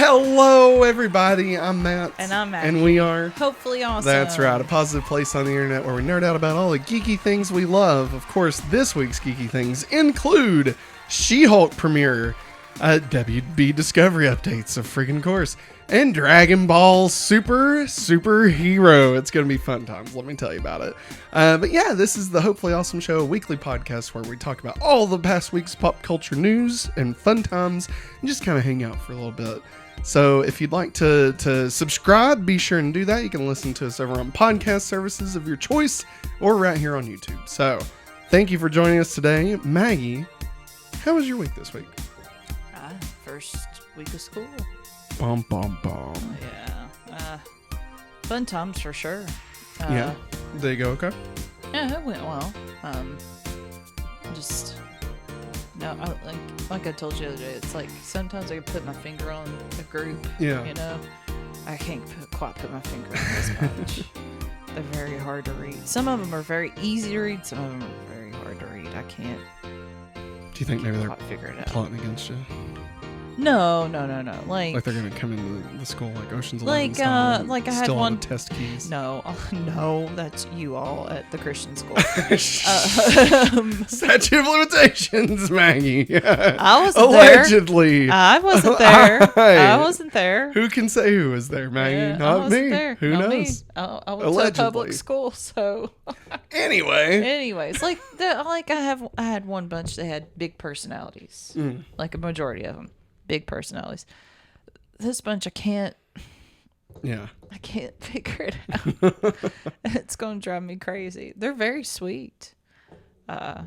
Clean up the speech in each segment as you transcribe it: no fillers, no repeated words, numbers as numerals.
Hello, everybody. I'm Matt. And I'm Maggie. And we are Hopefully Awesome. That's right. A positive place on the internet where we nerd out about all the geeky things we love. Of course, this week's geeky things include She-Hulk premiere, WB Discovery updates, of freaking course, and Dragon Ball Superhero. It's going to be fun times, let me tell you about it. But yeah, this is the Hopefully Awesome Show, a weekly podcast where we talk about all the past week's pop culture news and fun times and just kind of hang out for a little bit. So if you'd like to subscribe, be sure and do that. You can listen to us over on podcast services of your choice or right here on YouTube. So thank you for joining us today. Maggie, how was your week this week? First week of school. Bum, bum, bum. Yeah. Fun times for sure. Yeah. Did it go okay? Yeah, it went well. Like I told you the other day, it's like sometimes I can put my finger on a group. Yeah. You know, I can't quite put my finger on this much. They're very hard to read. Some of them are very easy to read. Some of them are very hard to read. I can't. Do you think maybe they're figure it out. plotting against you? No. Like they're gonna come into the school like Ocean's 11 style, like I had still one on the test keys. No, that's you all at the Christian school. Statute of limitations, Maggie. I wasn't Allegedly. there. I wasn't there. I wasn't there. Who can say who was there, Maggie? Yeah, Not me. There. Who Not knows? Me. I went Allegedly. to a public school, so. Anyways, I had one bunch that had big personalities, like a majority of them. Big personalities. This bunch, I can't figure it out. It's going to drive me crazy. They're very sweet. I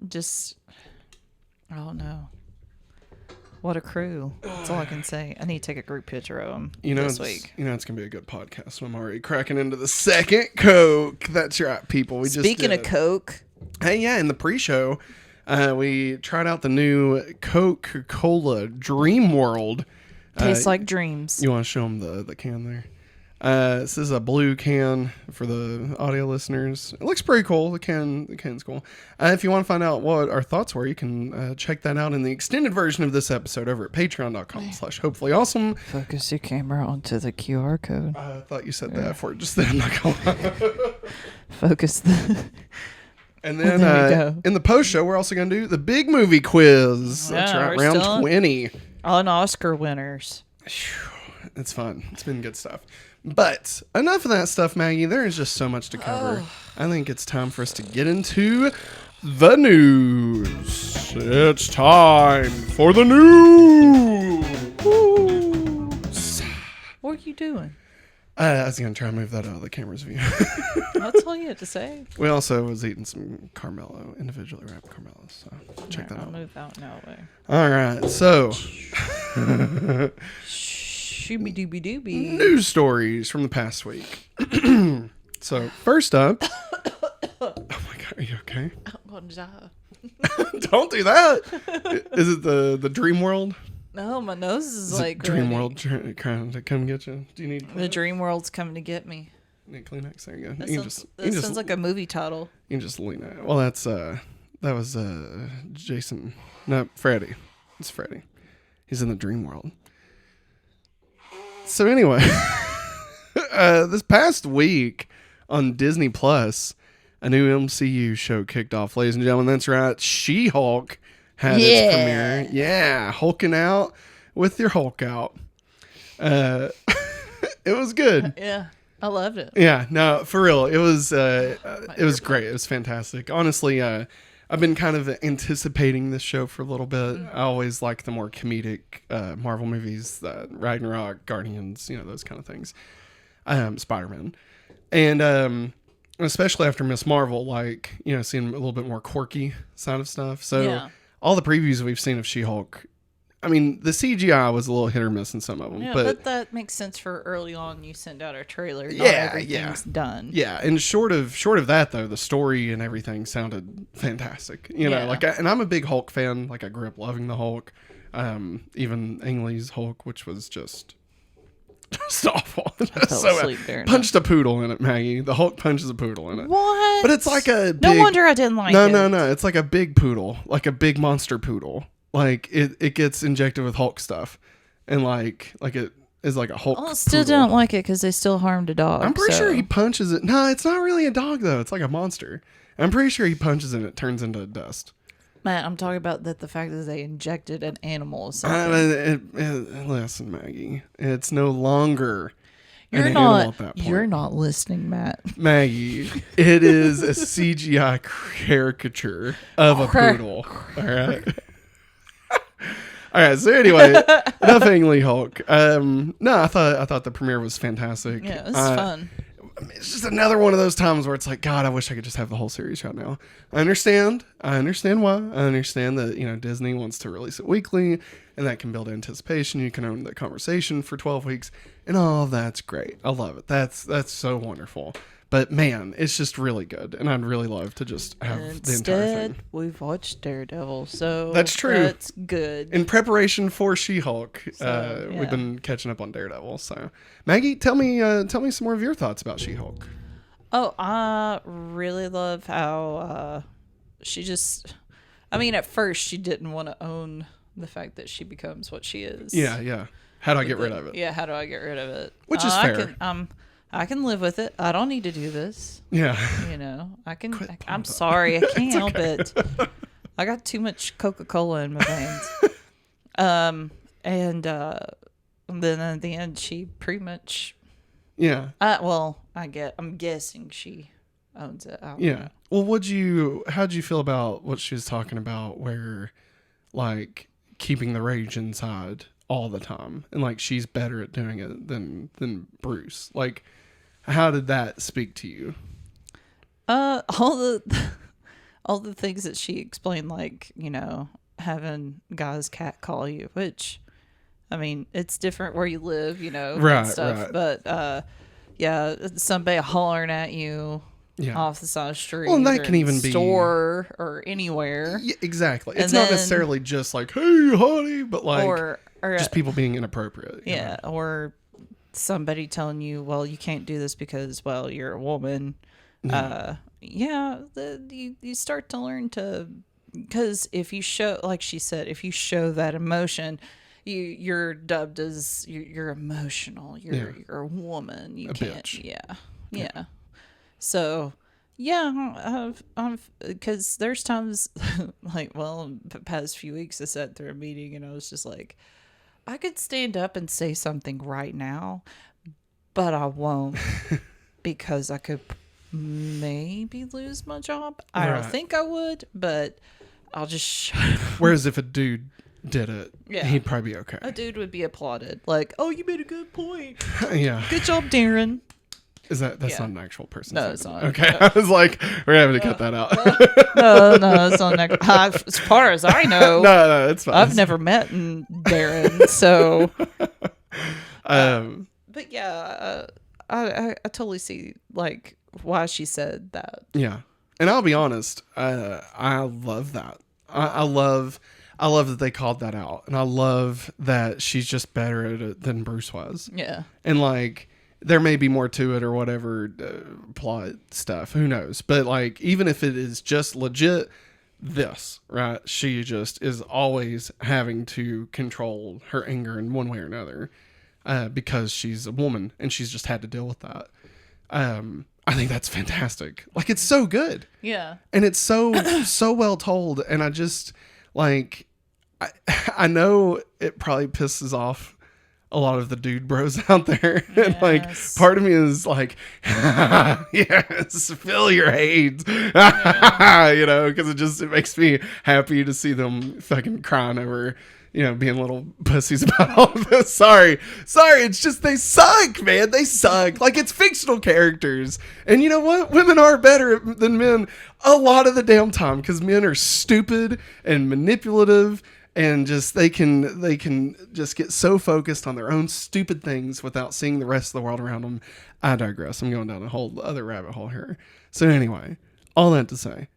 don't know. What a crew. That's all I can say. I need to take a group picture of them this week. It's going to be a good podcast. I'm already cracking into the second Coke. That's right, people. Speaking of Coke. Hey, yeah, in the pre-show, we tried out the new Coca-Cola Dream World. Tastes like dreams. You want to show them the can there? This is a blue can for the audio listeners. It looks pretty cool. The can's cool. If you want to find out what our thoughts were, you can check that out in the extended version of this episode over at patreon.com/hopefullyawesome. Focus your camera onto the QR code. I thought you said that for just then. Focus the... And then in the post show, we're also going to do the big movie quiz. That's right, round 20. On Oscar winners. It's fun. It's been good stuff. But enough of that stuff, Maggie. There is just so much to cover. I think it's time for us to get into the news. It's time for the news. What are you doing? I was going to try and move that out of the camera's view. That's all you had to say. We also was eating some Carmelo, individually wrapped Carmelos. So check that out. I'll move out now. All right. So, shooby dooby dooby. News stories from the past week. So, first up. Oh my God. Are you okay? I'm going to die. Don't do that. Is it the Dream World? No, my nose is like Dream ready. World trying to come get you. Do you need the Dream World's coming to get me? Need Kleenex? There you go. That sounds like a movie title. You can just lean out. Well, that was Jason. No, Freddy. It's Freddy. He's in the Dream World. So anyway, this past week on Disney Plus, a new MCU show kicked off, ladies and gentlemen. That's right, She-Hulk had its premiere. Yeah, hulking out with your Hulk out. It was good. Yeah, I loved it. Yeah, no, for real. It was great. It was fantastic. Honestly, I've been kind of anticipating this show for a little bit. I always like the more comedic Marvel movies, Ragnarok, Guardians, those kind of things. Spider-Man. And especially after Miss Marvel, seeing a little bit more quirky side of stuff. So all the previews we've seen of She-Hulk, I mean, the CGI was a little hit or miss in some of them. Yeah, but that makes sense for early on. You send out a trailer. Not everything's done. Yeah, and short of that though, the story and everything sounded fantastic. And I'm a big Hulk fan. Like I grew up loving the Hulk. Even Ang Lee's Hulk, which was just awful. Punched a poodle in it, Maggie. The Hulk punches a poodle in it. What? But it's like a big... No wonder I didn't like it. No. It's like a big poodle. Like a big monster poodle. Like, it gets injected with Hulk stuff. and like it is like a Hulk. I still poodle. don't like it because they still harmed a dog. I'm pretty sure he punches it. No, it's not really a dog though. It's like a monster. I'm pretty sure he punches it and it turns into dust. Matt, I'm talking about the fact that they injected an animal or something. Listen, Maggie, it's no longer You're an animal not. at that point. You're not listening, Matt. Maggie, it is a CGI caricature of a poodle. All right. All right. So anyway, nothing Lee Hulk. No, I thought the premiere was fantastic. Yeah, it was fun. It's just another one of those times where it's like, God, I wish I could just have the whole series right now. I understand why. I understand that, Disney wants to release it weekly and that can build anticipation. You can own the conversation for 12 weeks and all that's great. I love it. That's so wonderful. But man, it's just really good. And I'd really love to just have the entire thing. We've watched Daredevil, so that's true. That's good. In preparation for She-Hulk, we've been catching up on Daredevil. So, Maggie, tell me some more of your thoughts about She-Hulk. Oh, I really love how she just. I mean, at first she didn't want to own the fact that she becomes what she is. Yeah. How do I get rid of it? Yeah, how do I get rid of it? Which is fair. I can live with it. I don't need to do this. Yeah. I can. I'm sorry, I can't help it. I got too much Coca-Cola in my veins. And then at the end, she pretty much. Yeah. I'm guessing she owns it. I don't know. Well, how'd you feel about what she was talking about, where, like, keeping the rage inside all the time, and like she's better at doing it than Bruce? Like, how did that speak to you? All the things that she explained, like, having guys catcall you, which, I mean, it's different where you live, right, and stuff. Right. But somebody hollering at you off the side of the street, well, and that can even be store or anywhere. Yeah, exactly. It's not necessarily just like, hey, honey, but like, or just people being inappropriate. Yeah, or somebody telling you, well, you can't do this because, well, you're a woman. You start to learn to, because if you show, like she said, if you show that emotion, you're dubbed as you're emotional. You're a woman. You can't. Bitch. Yeah. So, because there's times like, the past few weeks I sat through a meeting and I was just like, I could stand up and say something right now, but I won't because I could maybe lose my job. I don't think I would, but I'll just shut up. Whereas if a dude did it, he'd probably be okay. A dude would be applauded. Like, oh, you made a good point. Yeah. Good job, Darren. Is that's not an actual person? No, it's not. Okay. I was like, we're having to cut that out. No, it's not an as far as I know. No, it's fine. I've never met Darren, so. But yeah, I totally see like why she said that. Yeah, and I'll be honest, I love that. I love that they called that out, and I love that she's just better at it than Bruce was. Yeah, and like, there may be more to it or whatever, plot stuff, who knows, but like, even if it is just legit this, right, she just is always having to control her anger in one way or another, because she's a woman and she's just had to deal with that. I think that's fantastic. Like, it's so good. Yeah, and it's so well told, and I just like, I know it probably pisses off a lot of the dude bros out there. Yes. And like, part of me is like, yes, fill your hate. Because it makes me happy to see them fucking crying over, being little pussies about all of this. Sorry. It's just, they suck, man. They suck. Like, it's fictional characters. And you know what? Women are better than men a lot of the damn time, because men are stupid and manipulative. And just they can just get so focused on their own stupid things without seeing the rest of the world around them. I digress. I'm going down a whole other rabbit hole here. So anyway, all that to say,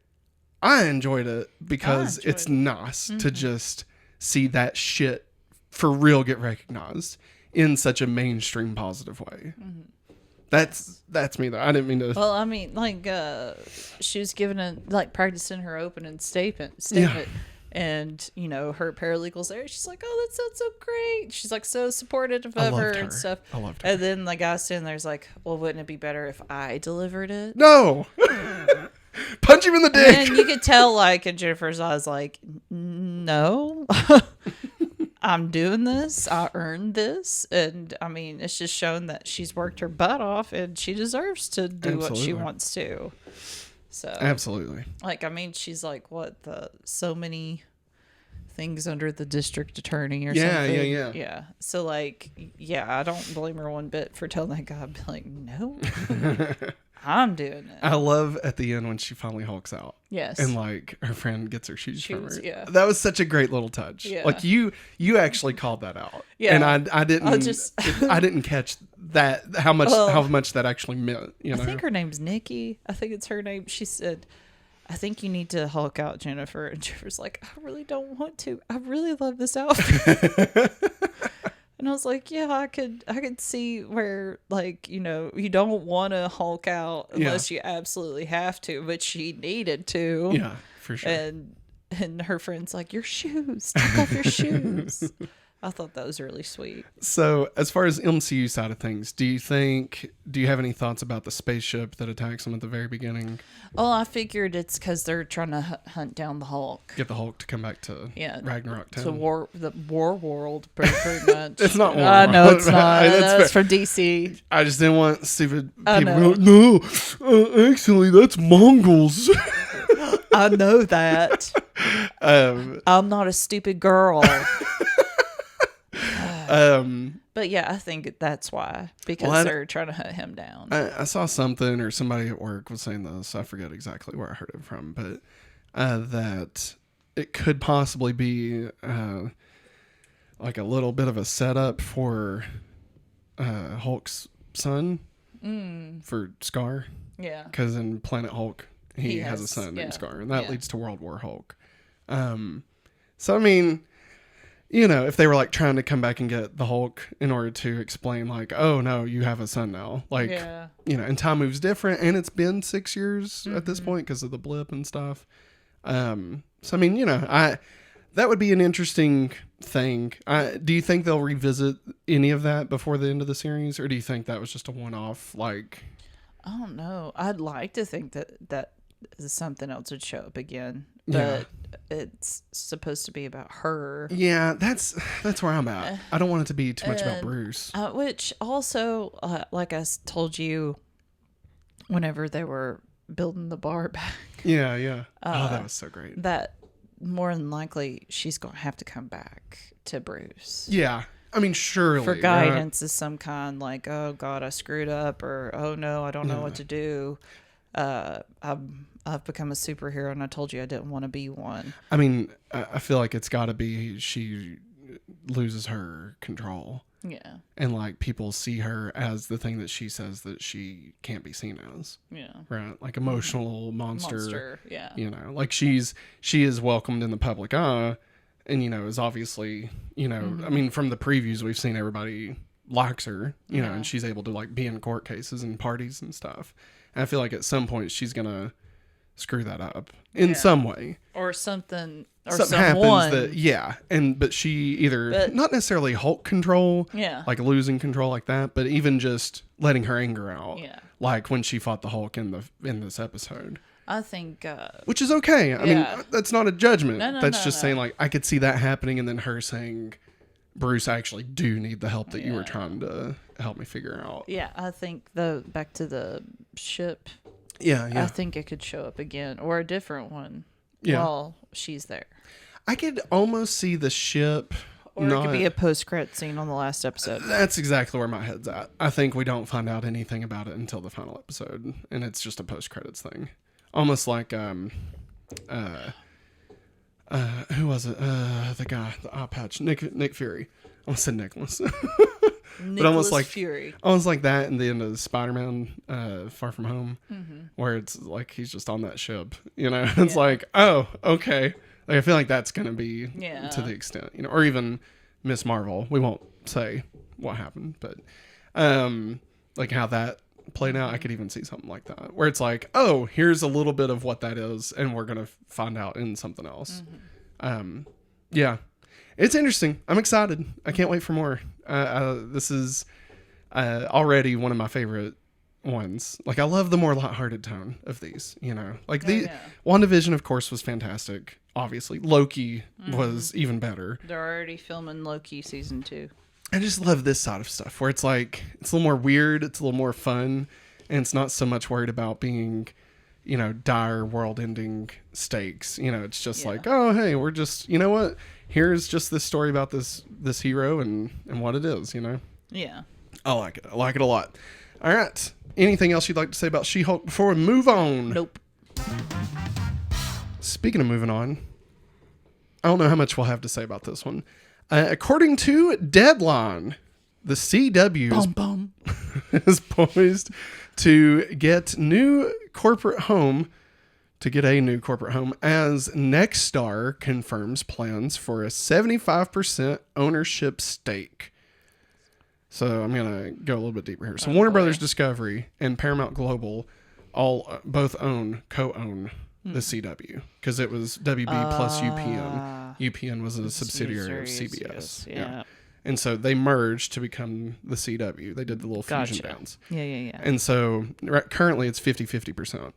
I enjoyed it because it's nice to just see that shit for real get recognized in such a mainstream positive way. Mm-hmm. That's me though. I didn't mean to. Well, I mean, like, she was practicing her opening statement. And, you know, her paralegal's there. She's like, oh, that sounds so great. She's like so supportive of her and stuff. I loved her. And then the guy standing there's like, well, wouldn't it be better if I delivered it? No. Punch him in the dick. And you could tell, like, in Jennifer's eyes, like, no, I'm doing this. I earned this. And, I mean, it's just shown that she's worked her butt off and she deserves to do what she wants to. So Absolutely. Like, I mean, she's like, so many things under the district attorney or something. Yeah. So, like, yeah, I don't blame her one bit for telling that guy, be like, no, I'm doing it. I love at the end when she finally hulks out. Yes. And like her friend gets her shoes from her. Yeah. That was such a great little touch. Yeah. Like you actually called that out. Yeah. And I didn't catch that how much that actually meant. You know. I think her name's Nikki. I think it's her name. She said, I think you need to Hulk out, Jennifer. And Jennifer's like, I really don't want to. I really love this outfit. And I was like, yeah, I could see where, like, you know, you don't want to Hulk out unless you absolutely have to, but she needed to. Yeah, for sure. And her friend's like, your shoes, take off your shoes. I thought that was really sweet. So as far as MCU side of things, do you have any thoughts about the spaceship that attacks them at the very beginning? Well, I figured it's because they're trying to hunt down the Hulk. Get the Hulk to come back to Ragnarok Town. To the war world, pretty much. It's not war. No, it's not. That's from DC. I just didn't want stupid people to go, no, actually, that's Mongols. I know that. I'm not a stupid girl. But yeah, I think that's why, because they're trying to hunt him down. I saw something, or somebody at work was saying this. I forget exactly where I heard it from, but that it could possibly be like a little bit of a setup for Hulk's son for Scar. Yeah, because in Planet Hulk he has a son named Scar, and that leads to World War Hulk. So I mean, you know, if they were like trying to come back and get the Hulk in order to explain, like, oh no, you have a son now, like, you know, and time moves different, and it's been 6 years at this point because of the blip and stuff. So I mean, you know, that would be an interesting thing. Do you think they'll revisit any of that before the end of the series, or do you think that was just a one-off? Like, I don't know. I'd like to think that something else would show up again, but it's supposed to be about her. Yeah, that's where I'm at. I don't want it to be too much about Bruce. Which also, like I told you, whenever they were building the bar back. Yeah. Oh, that was so great. That more than likely she's going to have to come back to Bruce. Yeah. I mean, surely. For guidance of some kind, like, oh God, I screwed up, or oh no, I don't know what to do. I've become a superhero, and I told you I didn't want to be one. I mean, I feel like it's got to be she loses her control. Yeah. And like people see her as the thing that she says that she can't be seen as. Yeah. Right. Like emotional monster. Yeah. You know, like she is welcomed in the public eye, and, you know, is obviously, you know, I mean, from the previews we've seen, everybody likes her, you know, and she's able to like be in court cases and parties and stuff. And I feel like at some point she's going to screw that up in some way. Or something happens that, but she either, not necessarily Hulk control, like losing control like that, but even just letting her anger out. Yeah. Like when she fought the Hulk in this episode. I think, which is okay. I mean, that's not a judgment. That's just saying, like, I could see that happening, and then her saying, Bruce, I actually do need the help that you were trying to help me figure out. Yeah, I think back to the ship. Yeah. I think it could show up again, or a different one while she's there. I could almost see the ship. Or it could be a post-credit scene on the last episode. That's exactly where my head's at. I think we don't find out anything about it until the final episode, and it's just a post-credits thing. Almost like, who was it? The guy, the eye patch, Nick Fury. I almost said Nicholas. But almost like Fury. Almost like that in the end of Spider-Man, Far From Home, where it's like he's just on that ship. You know, it's like, oh, okay. Like I feel like that's gonna be to the extent, you know, or even Miss Marvel. We won't say what happened, but like how that played out, I could even see something like that, where it's like, oh, here's a little bit of what that is, and we're gonna find out in something else. Yeah, it's interesting. I'm excited. I can't wait for more. This is already one of my favorite ones. Like, I love the more lighthearted tone of these, you know, like WandaVision, of course, was fantastic. Obviously Loki was even better. They're already filming Loki season 2. I just love this side of stuff where it's like, it's a little more weird. It's a little more fun. And it's not so much worried about being, you know, dire world ending stakes. You know, it's just like, oh, hey, we're just, you know what? Here's just this story about this hero and what it is, you know? Yeah. I like it. I like it a lot. All right. Anything else you'd like to say about She-Hulk before we move on? Nope. Speaking of moving on, I don't know how much we'll have to say about this one. According to Deadline, the CW is poised to get a new corporate home as Nexstar confirms plans for a 75% ownership stake. So I'm going to go a little bit deeper here. So Warner Brothers Discovery and Paramount Global both co-own the CW, because it was WB plus UPN. UPN was a subsidiary of CBS. Yeah. And so they merged to become the CW. They did the little fusion dance. Yeah. And so currently it's 50-50%.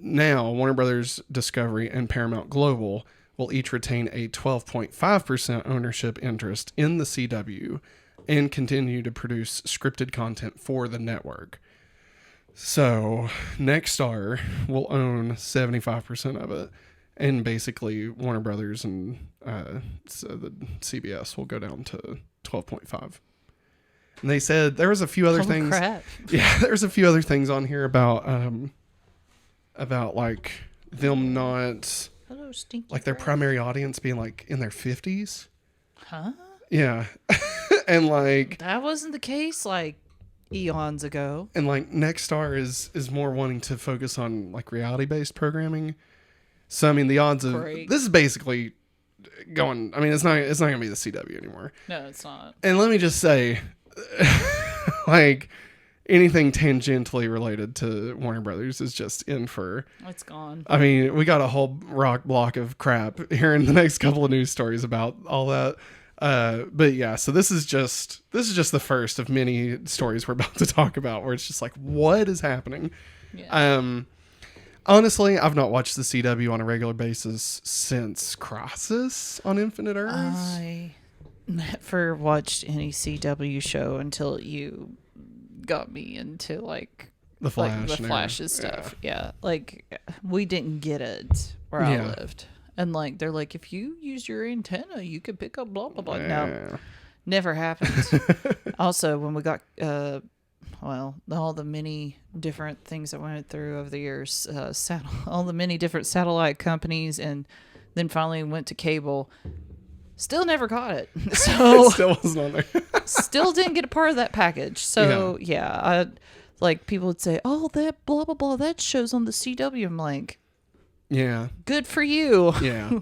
Now Warner Brothers Discovery and Paramount Global will each retain a 12.5% ownership interest in the CW and continue to produce scripted content for the network. So Nexstar will own 75% of it, and basically Warner Brothers and so the CBS will go down to 12.5. And they said there was a few other things. Crap. Yeah, there's a few other things on here about like them not like their primary audience being like in their 50s. Huh? Yeah. And like that wasn't the case like eons ago. And like Nexstar is more wanting to focus on like reality-based programming. So I mean the odds of this is basically going, I mean it's not going to be the CW anymore. No, it's not. And let me just say like anything tangentially related to Warner Brothers is just in for... It's gone. I mean, we got a whole rock block of crap here in the next couple of news stories about all that. But yeah, so this is just the first of many stories we're about to talk about where it's just like, what is happening? Yeah. Honestly, I've not watched the CW on a regular basis since Crisis on Infinite Earths. I never watched any CW show until you got me into like the Flash, like the Flash's stuff. Yeah, like we didn't get it where I lived, and like they're like, if you use your antenna, you could pick up blah blah blah. No, never happened. Also, when we got all the many different things that went through over the years, all the many different satellite companies, and then finally went to cable. Still never got it. So still wasn't on there. Still didn't get a part of that package. So I like people would say, "Oh, that blah blah blah, that show's on the CW." I'm like, yeah, good for you. Yeah.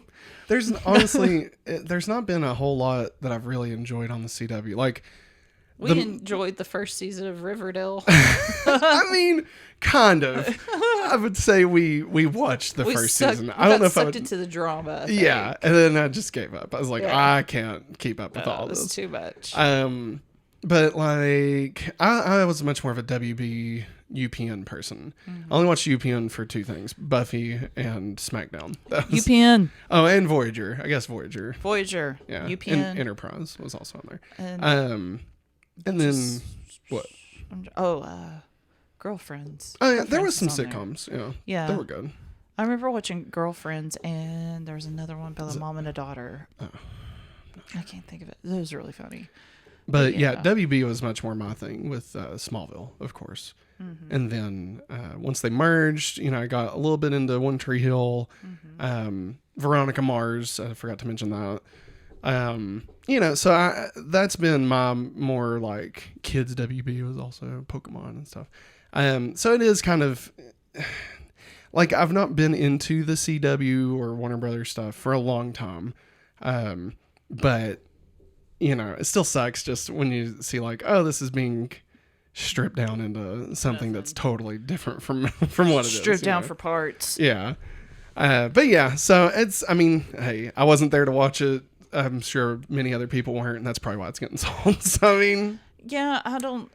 There's honestly, there's not been a whole lot that I've really enjoyed on the CW. Like, we enjoyed the first season of Riverdale. I mean, kind of. I would say we watched the first season. I don't know if I would into the drama. Yeah, and then I just gave up. I was like, I can't keep up with all this. It's too much. But like, I was much more of a WB UPN person. Mm-hmm. I only watched UPN for two things: Buffy and SmackDown. UPN. Oh, and Voyager. I guess Voyager. Yeah. UPN. And Enterprise was also on there. And then what? Girlfriends. Oh yeah, there was some sitcoms. Yeah, they were good. I remember watching Girlfriends, and there was another one about a mom and a daughter. Oh, I can't think of it. It was really funny. But yeah, WB was much more my thing with Smallville, of course. Mm-hmm. And then once they merged, I got a little bit into One Tree Hill, Veronica Mars. I forgot to mention that. So that's been my more like kids WB was also Pokemon and stuff. So it is kind of like I've not been into the CW or Warner Brothers stuff for a long time. But it still sucks just when you see like, oh, this is being stripped down into something that's totally different from what it is. Stripped down for parts. Yeah. But yeah, so it's, I mean, hey, I wasn't there to watch it. I'm sure many other people weren't, and that's probably why it's getting sold. So, I mean, Yeah, I don't,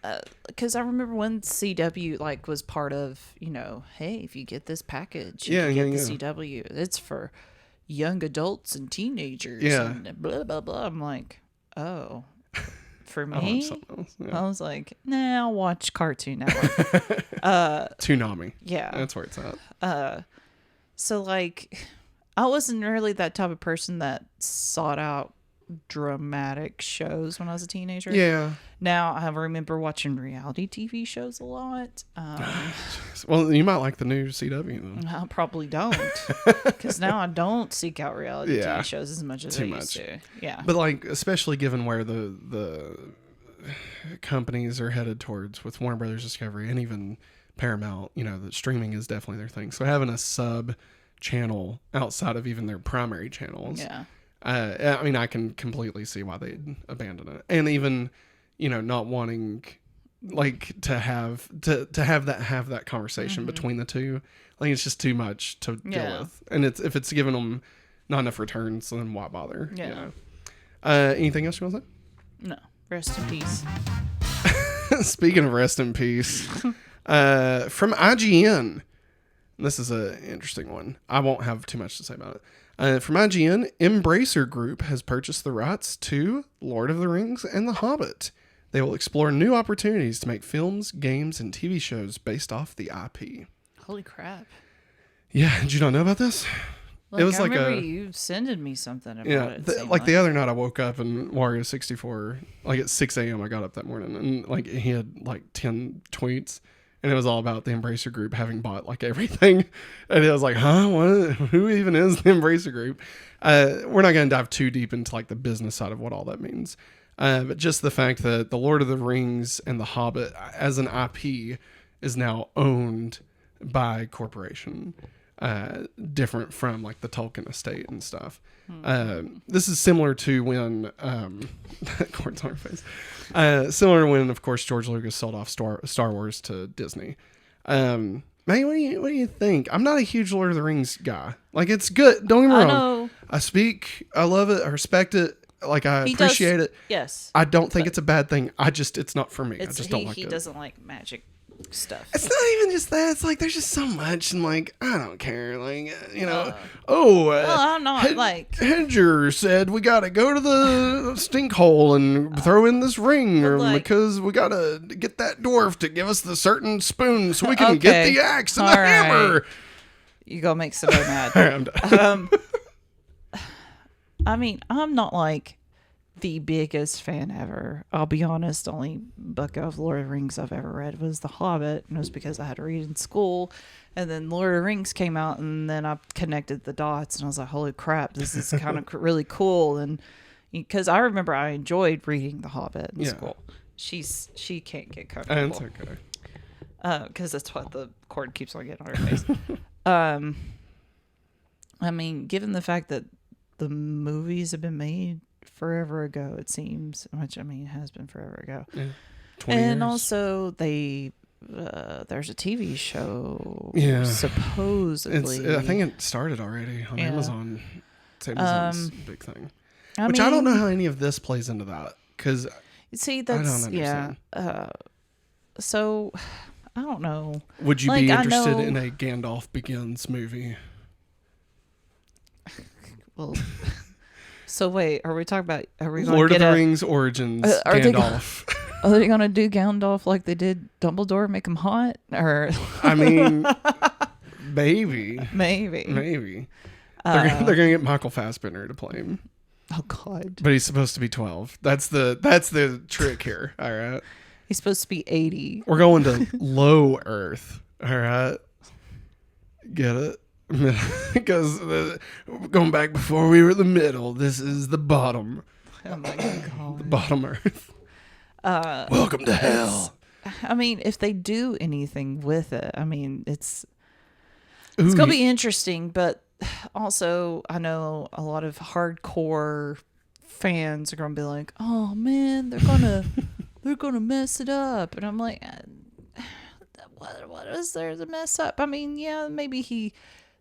because I remember when CW like was part of, hey, if you get this package, you can get the CW. It's for young adults and teenagers. Yeah. And blah blah blah. I'm like, oh, for I watched me, something else. Yeah. I was like, nah, I'll watch Cartoon Network. Toonami. Yeah. That's where it's at. So like, I wasn't really that type of person that sought out dramatic shows when I was a teenager. Yeah. Now I remember watching reality TV shows a lot. Well, you might like the new CW then. I probably don't, because now I don't seek out reality TV shows as much as I used to. Yeah, but like, especially given where the companies are headed towards with Warner Brothers Discovery and even Paramount, that streaming is definitely their thing. So having a sub channel outside of even their primary channels, I mean, I can completely see why they'd abandon it, and even not wanting like to have that conversation between the two. Like, it's just too much to deal with, and if it's giving them not enough returns, then why bother? Anything else you want to say? No. Rest in peace. Speaking of rest in peace, from IGN, this is an interesting one. I won't have too much to say about it. From IGN, Embracer Group has purchased the rights to Lord of the Rings and The Hobbit. They will explore new opportunities to make films, games, and TV shows based off the IP. Holy crap. Yeah, did you not know about this? It was I remember you sending me something about it. The other night I woke up and Wario 64, like at 6 a.m. I got up that morning, and like he had like 10 tweets, and it was all about the Embracer Group having bought like everything. And I was like, huh? Who even is the Embracer Group? We're not going to dive too deep into like the business side of what all that means. But just the fact that the Lord of the Rings and the Hobbit as an IP is now owned by a corporation, different from like the Tolkien estate and stuff. This is similar to when Gordon's on her face. Similar to when, of course, George Lucas sold off Star Wars to Disney. Man, what do you think? I'm not a huge Lord of the Rings guy. Like, it's good. Don't get me wrong. I love it. I respect it. Like, I appreciate it. Yes. I don't think it's a bad thing. It's not for me. I just don't like it. He doesn't like magic stuff. It's not even just that. It's like, there's just so much, and like, I don't care. Like, I'm not like Hedger said we gotta go to the stink hole and throw in this ring, or like, because we gotta get that dwarf to give us the certain spoon so we can get the axe and the hammer. You gonna make somebody mad. I mean, I'm not like the biggest fan ever. I'll be honest, the only book of Lord of the Rings I've ever read was The Hobbit, and it was because I had to read in school. And then Lord of the Rings came out, and then I connected the dots, and I was like, holy crap, this is kind of really cool. And because I remember I enjoyed reading The Hobbit in school. She can't get comfortable. That's okay. Because that's what the cord keeps on getting on her face. I mean, given the fact that the movies have been made forever ago, it seems, which I mean, it has been forever ago. Yeah, 20 years. Also, there's a TV show. Yeah, supposedly. I think it started already on Amazon. It's Amazon's big thing. I don't know how any of this plays into that, because see, that's I don't understand. So I don't know. Would you be interested in a Gandalf Begins movie? Well, so wait, are we talking about? Are we going Lord of the Rings Origins Gandalf? Are they going to do Gandalf like they did Dumbledore, make him hot? Or I mean, maybe. They're going to get Michael Fassbender to play him. Oh God! But he's supposed to be 12. That's the trick here. All right. He's supposed to be 80. We're going to low Earth. All right. Get it? Because going back before we were the middle, this is the bottom. Oh my God. The bottom Earth. Welcome to hell. I mean, if they do anything with it, I mean, it's gonna be interesting. But also, I know a lot of hardcore fans are gonna be like, "Oh man, they're gonna mess it up," and I'm like, "What is there to mess up?" I mean, yeah, maybe he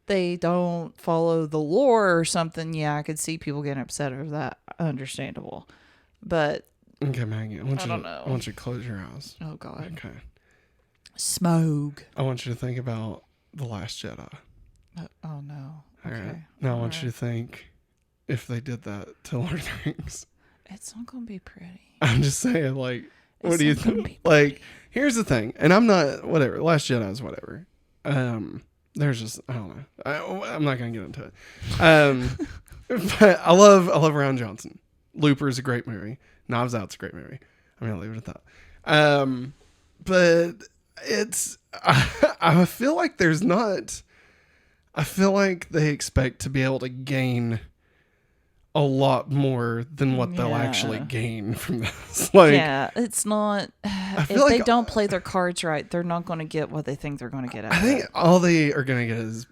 they don't follow the lore or something, yeah, I could see people getting upset over that. Understandable. But Okay, Maggie, I don't know. want you to close your eyes. Oh, God. Okay. Smog. I want you to think about The Last Jedi. Oh, no. All Okay. right. Now I want you to think if they did that to Lord of the Rings. It's not going to be pretty. I'm just saying, like, what It's do you not gonna think? be Like, here's the thing, and I'm not, whatever, Last Jedi is whatever. There's just, I don't know. I'm not going to get into it. But I love Rian Johnson. Looper is a great movie. Knives Out's a great movie. I'm going to leave it at that. But it's, I feel like there's not, I feel like they expect to be able to gain a lot more than what they'll actually gain from this. Like, yeah, it's not. If feel they like- don't play their cards right, they're not going to get what they think they're going to get out I of think it. all they are going to get is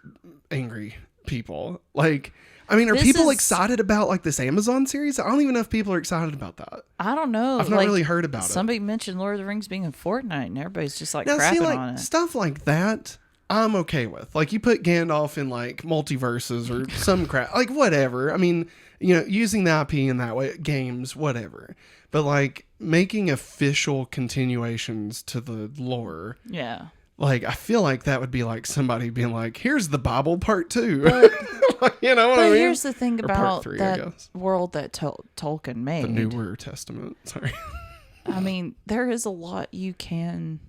angry people. Like, I mean, are This people is- excited about like this Amazon series? I don't even know if people are excited about that. I don't know. I've not like, really heard about it. Somebody mentioned Lord of the Rings being in Fortnite, and everybody's just like Now, crapping see, like on it. stuff like that, I'm okay with. Like, you put Gandalf in like multiverses or some crap, like whatever. I mean, you know, using the IP in that way, games, whatever. But like making official continuations to the lore, Yeah. like I feel like that would be like somebody being like, "Here's the Bible part 2." But, you know what I but mean? here's the thing Or part about 3, I that guess. world that Tolkien made. The Newer Testament. Sorry. I mean, there is a lot you can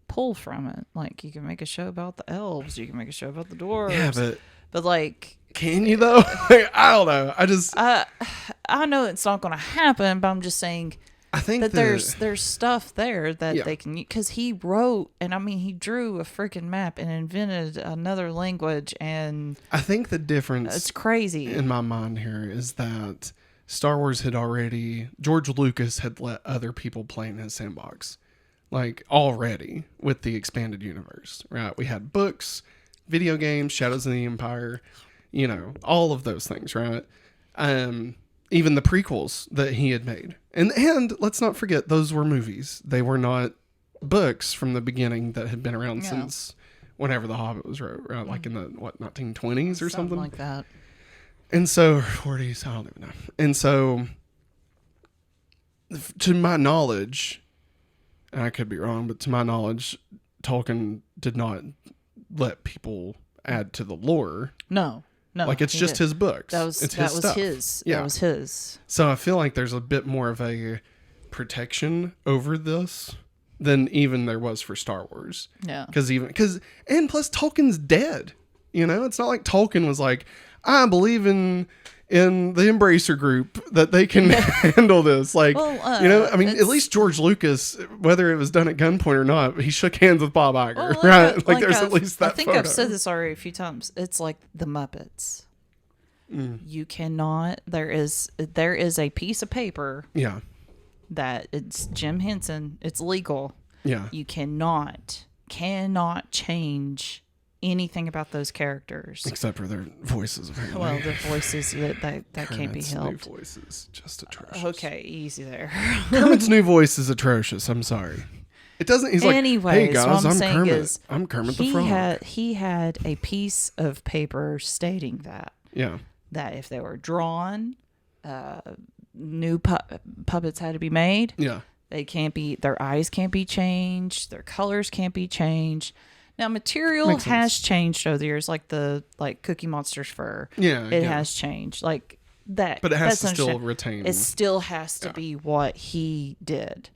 pull from it. Like, you can make a show about the elves. You can make a show about the dwarves. Yeah, but like, can you though? Like, I don't know. I just I know it's not going to happen, but I'm just saying I think that there's stuff there that Yeah. they can use. Because he wrote, and I mean, he drew a freaking map and invented another language, and I think the difference it's crazy. in my mind here is that Star Wars had already, George Lucas had let other people play in his sandbox, like already with the expanded universe, right? We had books, video games, Shadows of the Empire, you know, all of those things, right? Even the prequels that he had made. And let's not forget, those were movies. They were not books from the beginning that had been around since whenever The Hobbit was wrote, right? Like in the, 1920s or something? like that. And so, 40s, I don't even know. And so, to my knowledge, and I could be wrong, but to my knowledge, Tolkien did not let people add to the lore. No. Like, it's just his books. That was it's that his was stuff. his. Yeah. That was his. So I feel like there's a bit more of a protection over this than even there was for Star Wars. Yeah. And plus Tolkien's dead. You know, it's not like Tolkien was like, I believe in the Embracer group that they can handle this. Like, you know, I mean, at least George Lucas, whether it was done at gunpoint or not, he shook hands with Bob Iger, right? Like there's at least that I think photo. I've said this already a few times. It's like the Muppets. You cannot. There is a piece of paper Yeah. that it's Jim Henson. It's legal. Yeah. You cannot change anything about those characters. Except for their voices, apparently. Well, the voices that can't be Kermit's helped. new voice is just atrocious. Okay, easy there. Kermit's new voice is atrocious. I'm sorry. It doesn't. He's like, Anyways, hey guys, what I'm I'm saying Kermit. is I'm Kermit the Frog. He had a piece of paper stating that if they were drawn, new puppets had to be made. Yeah. Their eyes can't be changed, their colors can't be changed. Now, material Makes has sense. changed over the years, like Cookie Monster's fur. Yeah. It has changed, like that. But it has that's to still understand- retain. It still has to be what he did.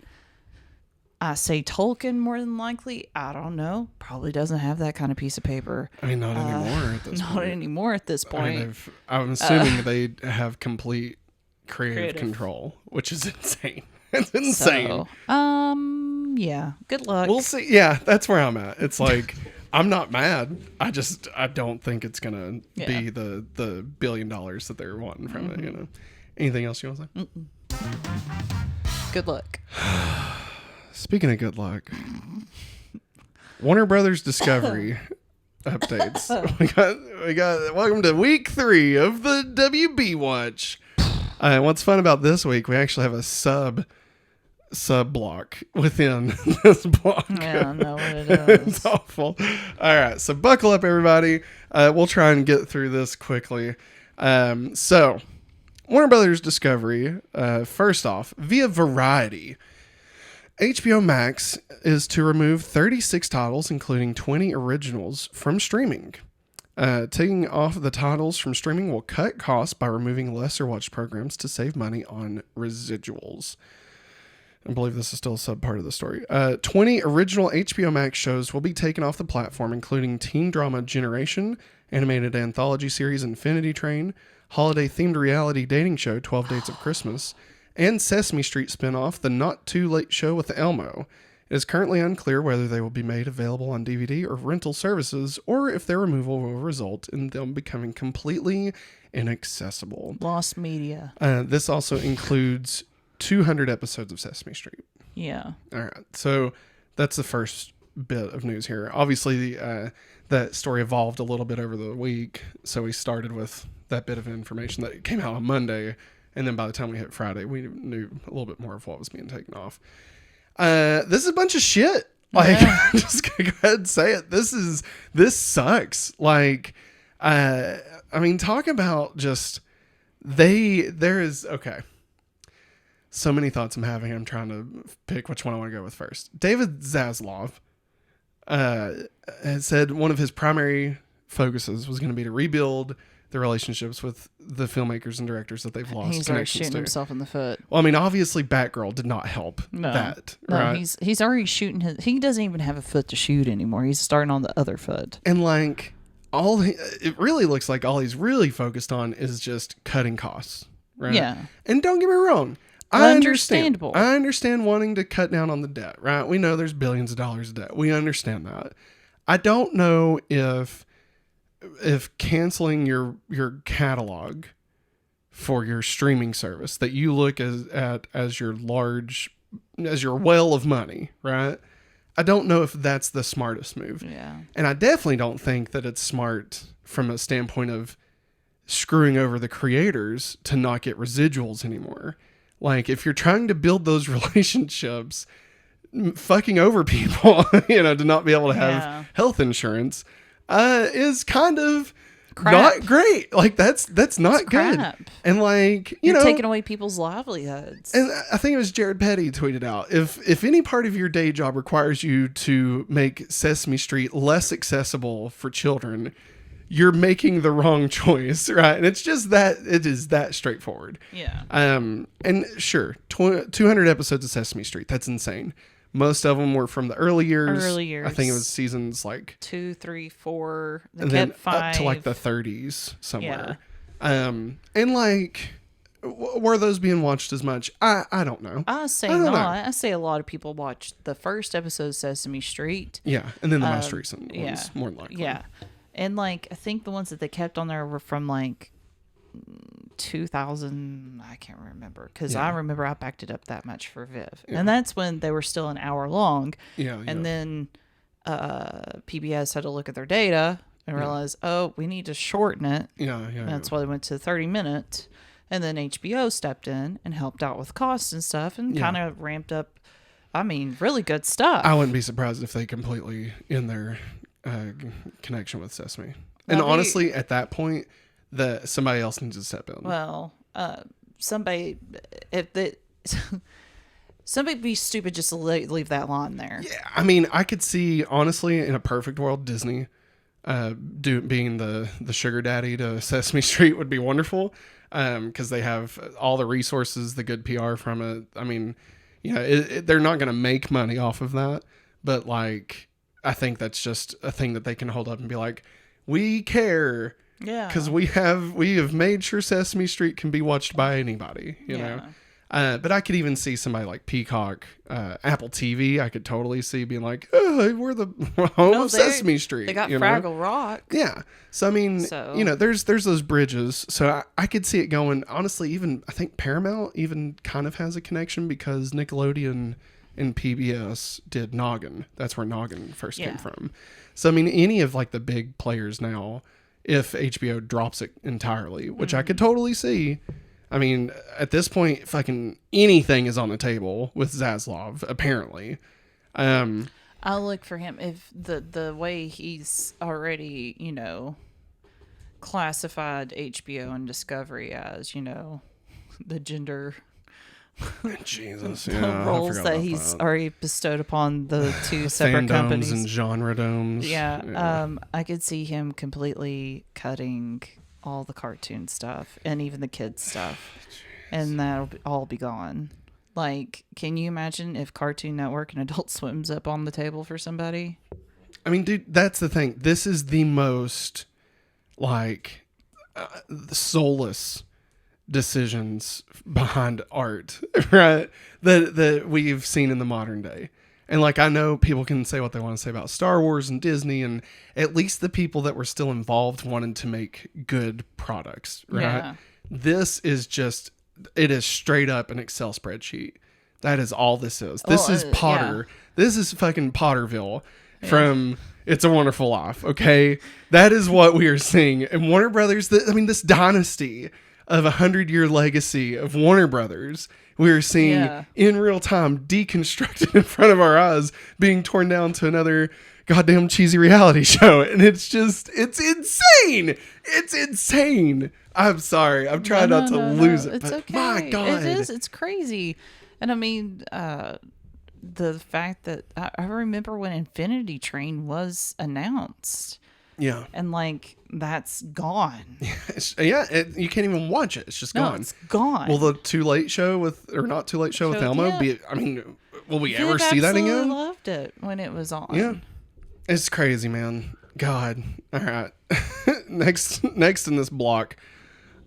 I say Tolkien more than likely. I don't know. Probably doesn't have that kind of piece of paper. I mean, not anymore at this Not point. anymore at this I point. mean, I'm assuming they have complete creative Creative. control, which is insane. It's insane. So, yeah. Good luck. We'll see. Yeah, that's where I'm at. It's like, I'm not mad. I don't think it's going to be the $1 billion that they're wanting from it, you know. Anything else you want to say? Good luck. Speaking of good luck, Warner Brothers Discovery updates. We got welcome to week 3 of the WB Watch. What's fun about this week, we actually have a sub sub block within this block. Yeah, I know what it It's is. awful. All right, so buckle up, everybody. We'll try and get through this quickly. So, Warner Brothers Discovery, first off, via Variety, HBO Max is to remove 36 titles, including 20 originals, from streaming. Taking off the titles from streaming will cut costs by removing lesser watched programs to save money on residuals. I believe this is still a sub part of the story. 20 original HBO Max shows will be taken off the platform, including teen drama Generation, animated anthology series Infinity Train, holiday-themed reality dating show 12 Dates of Christmas, and Sesame Street spinoff The Not Too Late Show with Elmo. It is currently unclear whether they will be made available on DVD or rental services, or if their removal will result in them becoming completely inaccessible. Lost media. This also includes 200 episodes of Sesame Street. Yeah. All right. So that's the first bit of news here. Obviously, that story evolved a little bit over the week. So we started with that bit of information that came out on Monday. And then by the time we hit Friday, we knew a little bit more of what was being taken off. This is a bunch of shit. Like, Yeah. just go ahead and say it. This sucks. Like, I mean, talk about just, okay. So many thoughts I'm having. I'm trying to pick which one I want to go with first. David Zaslav had said one of his primary focuses was going to be to rebuild the relationships with the filmmakers and directors that they've lost He's already connections shooting to. himself in the foot. Well, I mean, obviously Batgirl did not help that, No, right? he's already shooting he doesn't even have a foot to shoot anymore. He's starting on the other foot. And like it really looks like all he's really focused on is just cutting costs, right? Yeah. And don't get me wrong, Understandable. I understand wanting to cut down on the debt, right? We know there's billions of dollars of debt. We understand that. I don't know if canceling your catalog for your streaming service that you look as your well of money, right? I don't know if that's the smartest move. Yeah. And I definitely don't think that it's smart from a standpoint of screwing over the creators to not get residuals anymore. Like, if you're trying to build those relationships, fucking over people, to not be able to have health insurance, is kind of not great. Like, that's not good. Crap. And like, You're taking away people's livelihoods. and I think it was Jared Petty tweeted out, if any part of your day job requires you to make Sesame Street less accessible for children, you're making the wrong choice, right? And it's just that it is that straightforward. Yeah. And sure, 200 episodes of Sesame Street. That's insane. Most of them were from the early years. I think it was seasons like 2, 3, 4. They and kept then 5 up to like the 30s somewhere. And like, were those being watched as much? I don't know. I say don't not. know. I say a lot of people watched the first episode of Sesame Street. Yeah, and then the most recent ones, more than likely. Yeah. And like, I think the ones that they kept on there were from like 2000. I can't remember because I remember I backed it up that much for Viv, and that's when they were still an hour long. Yeah. And then PBS had to look at their data and realize, oh, we need to shorten it. Yeah. And that's why they went to 30 minutes. And then HBO stepped in and helped out with costs and stuff and kind of ramped up. I mean, really good stuff. I wouldn't be surprised if they completely end their connection with Sesame. And honestly, at that point, somebody else needs to step in. Well, somebody be stupid just to leave that line there. Yeah, I mean, I could see, honestly, in a perfect world, Disney being the sugar daddy to Sesame Street would be wonderful, because they have all the resources, the good PR from it. I mean, they're not going to make money off of that, but like, I think that's just a thing that they can hold up and be like, we care. Yeah. Because we have made sure Sesame Street can be watched by anybody, you know. But I could even see somebody like Peacock, Apple TV. I could totally see being like, oh, we're the home of Sesame Street. They got Fraggle Rock. Yeah. So I mean, there's those bridges. So I could see it going. Honestly, even I think Paramount even kind of has a connection because Nickelodeon and PBS did Noggin. That's where Noggin first came from. So I mean, any of like the big players now, if HBO drops it entirely, which I could totally see, I mean, at this point, fucking anything is on the table with Zaslav, apparently. I'll look for him if the way he's already, classified HBO and Discovery as, the gender Jesus, the yeah, roles that he's already bestowed upon the two separate fandoms companies and genre domes. Yeah, I could see him completely cutting all the cartoon stuff and even the kids stuff, and that'll all be gone. Like, can you imagine if Cartoon Network and Adult Swim's up on the table for somebody? I mean, dude, that's the thing. This is the most like soulless decisions behind art, right? That we've seen in the modern day. And like, I know people can say what they want to say about Star Wars and Disney, and at least the people that were still involved wanted to make good products, right? Yeah. This is just, it is straight up an Excel spreadsheet. That is all this is. This is Potter. Yeah. This is fucking Potterville from It's a Wonderful Life, okay? That is what we are seeing. And Warner Brothers, this dynasty of 100-year legacy of Warner Brothers, we are seeing in real time deconstructed in front of our eyes, being torn down to another goddamn cheesy reality show. And it's insane. It's insane. I'm sorry. I'm trying not to lose it. It's but okay. My God. It is. It's crazy. And I mean, the fact that I remember when Infinity Train was announced. Yeah. And like, that's gone. You can't even watch it. It's just gone. It's gone. Will the Too Late Show with Elmo be, will we ever see that again? I loved it when it was on. Yeah. It's crazy, man. God. All right. Next in this block,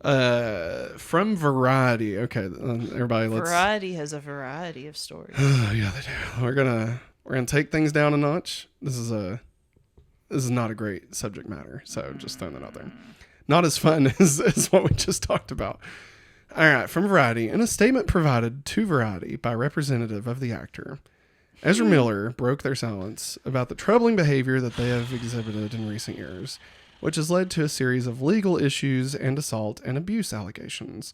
from Variety. Okay, everybody, Variety has a variety of stories. Yeah, they do. We're gonna take things down a notch. This is not a great subject matter, so just throwing that out there. Not as fun as what we just talked about. All right, from Variety, in a statement provided to Variety by representative of the actor, Ezra Miller broke their silence about the troubling behavior that they have exhibited in recent years, which has led to a series of legal issues and assault and abuse allegations.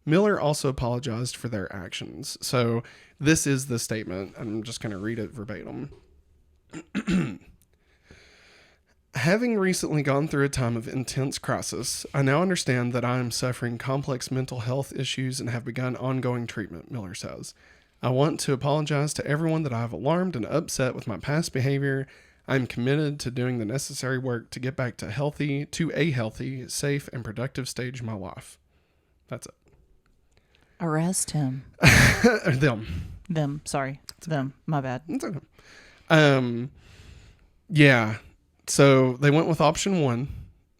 Miller also apologized for their actions. So this is the statement. I'm just going to read it verbatim. Having recently gone through a time of intense crisis, I now understand that I am suffering complex mental health issues and have begun ongoing treatment, Miller says. I want to apologize to everyone that I have alarmed and upset with my past behavior. I am committed to doing the necessary work to get back to a healthy, safe, and productive stage of my life. That's it. Arrest him. Them. Sorry. Them. My bad. It's okay. Yeah. So they went with option 1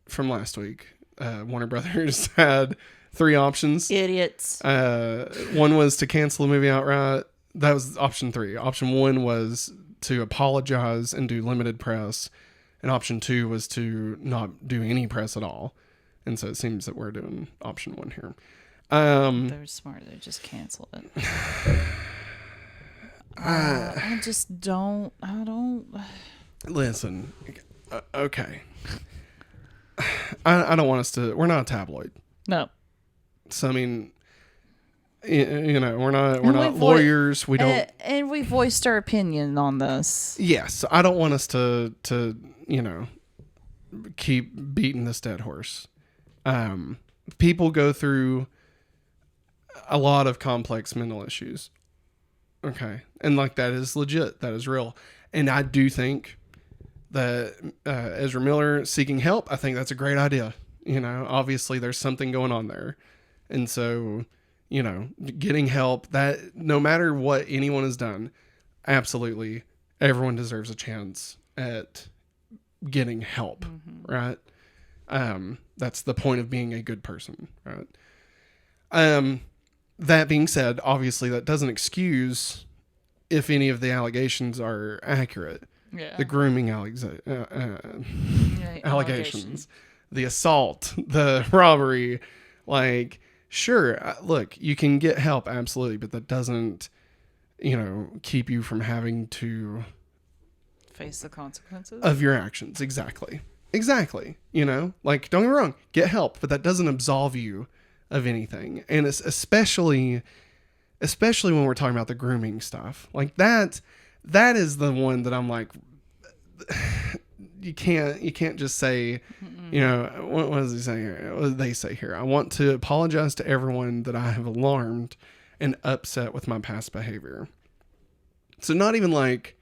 from last week. Warner Brothers had 3 options. Idiots. One was to cancel the movie outright. That was option 3. Option 1 was to apologize and do limited press. And option 2 was to not do any press at all. And so it seems that we're doing option 1 here. They're smart. They just cancel it. I just don't. I don't. Listen. Okay. I don't want us to. We're not a tabloid. No. So I mean, we're not lawyers. We don't. And we voiced our opinion on this. Yes, I don't want us to keep beating this dead horse. People go through a lot of complex mental issues. Okay, and like that is legit. That is real. And I do think that Ezra Miller seeking help, I think that's a great idea. Obviously there's something going on there. And so, getting help, that no matter what anyone has done, absolutely everyone deserves a chance at getting help, right? That's the point of being a good person, right? That being said, obviously that doesn't excuse if any of the allegations are accurate. Yeah. The grooming allegations, the assault, the robbery, like, sure, look, you can get help, absolutely, but that doesn't, keep you from having to face the consequences of your actions. Exactly. Like, don't get me wrong, get help, but that doesn't absolve you of anything. And it's especially when we're talking about the grooming stuff. Like that is the one that I'm like, you can't just say, what does he say here? What do they say here? I want to apologize to everyone that I have alarmed and upset with my past behavior. So not even like,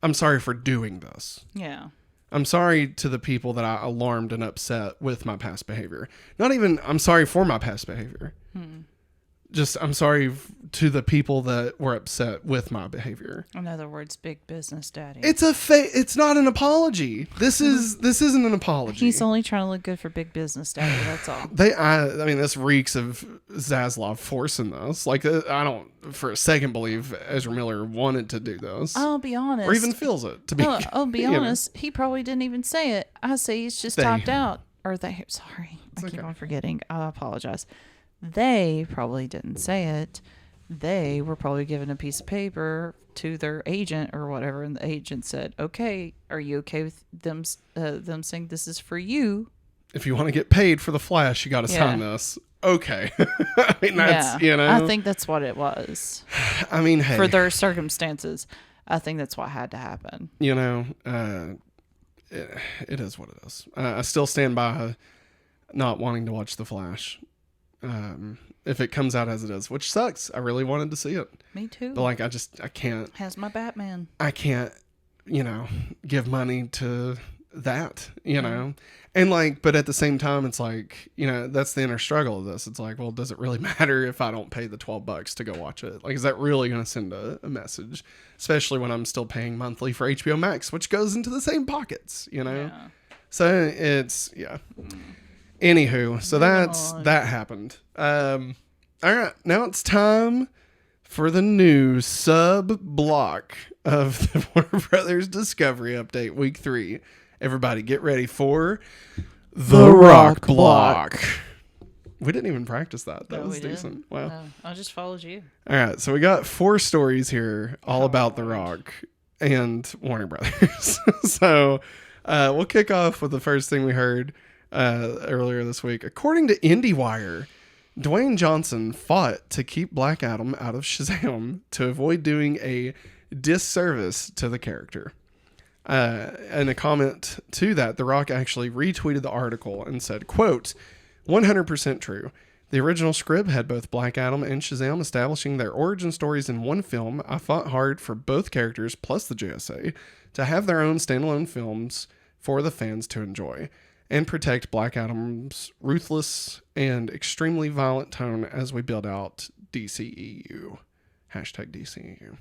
I'm sorry for doing this. Yeah. I'm sorry to the people that I alarmed and upset with my past behavior. Not even, I'm sorry for my past behavior. Just, I'm sorry to the people that were upset with my behavior. In other words, big business daddy. It's not an apology. This isn't an apology. He's only trying to look good for big business daddy. That's all. I mean, this reeks of Zaslav forcing this. Like, I don't for a second believe Ezra Miller wanted to do this. I'll be honest. Or even feels it to be. I'll be honest. He probably didn't even say it. I say he's just topped out. Or sorry. I keep on forgetting. I apologize. They probably didn't say it. They were probably given a piece of paper to their agent or whatever, and the agent said, "Okay, are you okay with them saying this is for you? If you want to get paid for the Flash, you got to sign this." Okay. I mean, that's I think that's what it was. I mean, hey, for their circumstances, I think that's what had to happen. It is what it is. I still stand by not wanting to watch the Flash. If it comes out as it is, which sucks. I really wanted to see it. Me too. But like, I can't. Has my Batman. I can't, give money to that, And like, but at the same time, it's like, that's the inner struggle of this. It's like, well, does it really matter if I don't pay the $12 to go watch it? Like, is that really going to send a message? Especially when I'm still paying monthly for HBO Max, which goes into the same pockets, Yeah. So it's, Anywho, so that happened. All right, now it's time for the new sub block of the Warner Brothers Discovery Update Week 3. Everybody, get ready for the Rock Block. We didn't even practice that. That was decent. Wow. No, I just followed you. All right, so we got 4 stories here, all about The Rock and Warner Brothers. So we'll kick off with the first thing we heard earlier this week. According to IndieWire, Dwayne Johnson fought to keep Black Adam out of Shazam to avoid doing a disservice to the character. And a comment to that, The Rock actually retweeted the article and said, quote, 100% true. The original script had both Black Adam and Shazam establishing their origin stories in one film. I fought hard for both characters plus the JSA to have their own standalone films for the fans to enjoy and protect Black Adam's ruthless and extremely violent tone as we build out DCEU. Hashtag DCEU.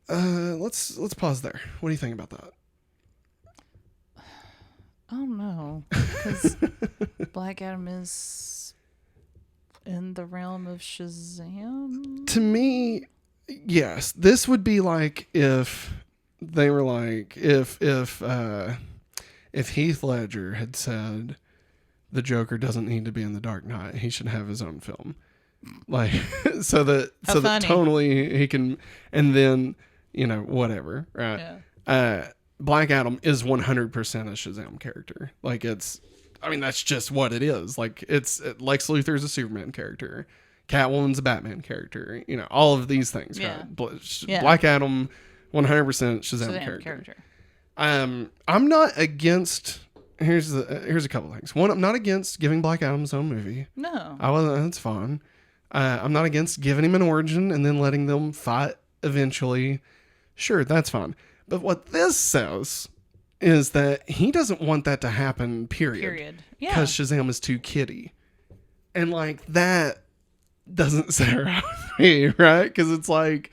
Let's pause there. What do you think about that? I don't know, because Black Adam is in the realm of Shazam. To me, yes. This would be like if they were like, if Heath Ledger had said the Joker doesn't need to be in The Dark Knight, he should have his own film, like so that tonally he can, and then whatever, right? Yeah. Black Adam is 100% a Shazam character. Like that's just what it is. Like Lex Luthor's a Superman character, Catwoman's a Batman character. All of these things. Yeah. Right? Black Adam, 100% Shazam character. I'm not against. Here's a couple things. One, I'm not against giving Black Adam his own movie. No, That's fine. I'm not against giving him an origin and then letting them fight eventually. Sure, that's fine. But what this says is that he doesn't want that to happen. Period. Yeah. Because Shazam is too kiddie, and like that doesn't sit right with me, right? Because it's like,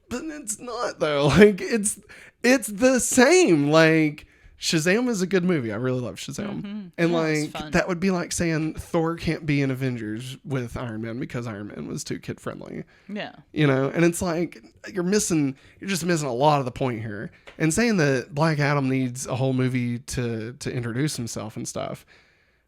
but it's not though. Like it's the same. Like Shazam is a good movie. I really love Shazam. And like that would be like saying Thor can't be in Avengers with Iron Man because Iron Man was too kid friendly. Yeah. And it's like you're just missing a lot of the point here. And saying that Black Adam needs a whole movie to introduce himself and stuff.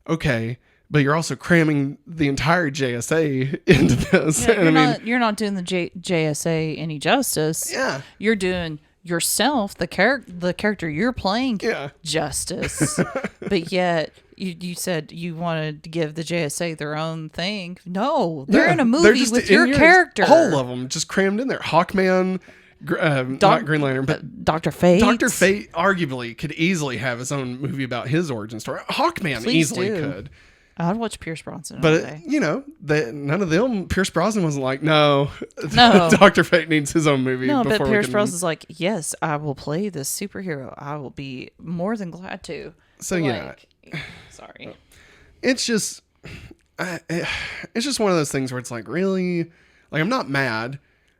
Okay. But you're also cramming the entire JSA into this. Yeah, you're not doing the JSA any justice. Yeah. You're doing yourself, the character you're playing, justice. But yet you said you wanted to give the JSA their own thing. No, they're Yeah, in a they're movie just with in your yours. character. All of them just crammed in there. Hawkman, not Green Lantern, but Dr. Fate. Dr. Fate arguably could easily have his own movie about his origin story. Hawkman Please easily do. could. I'd watch Pierce Brosnan all But, day. none of them, Pierce Brosnan wasn't like, no, No. Dr. Fate needs his own movie. No, but before Pierce we can... Brosnan's like, yes, I will play this superhero. I will be more than glad to. So, Sorry. It's just, it's just one of those things where it's like, really? Like, I'm not mad.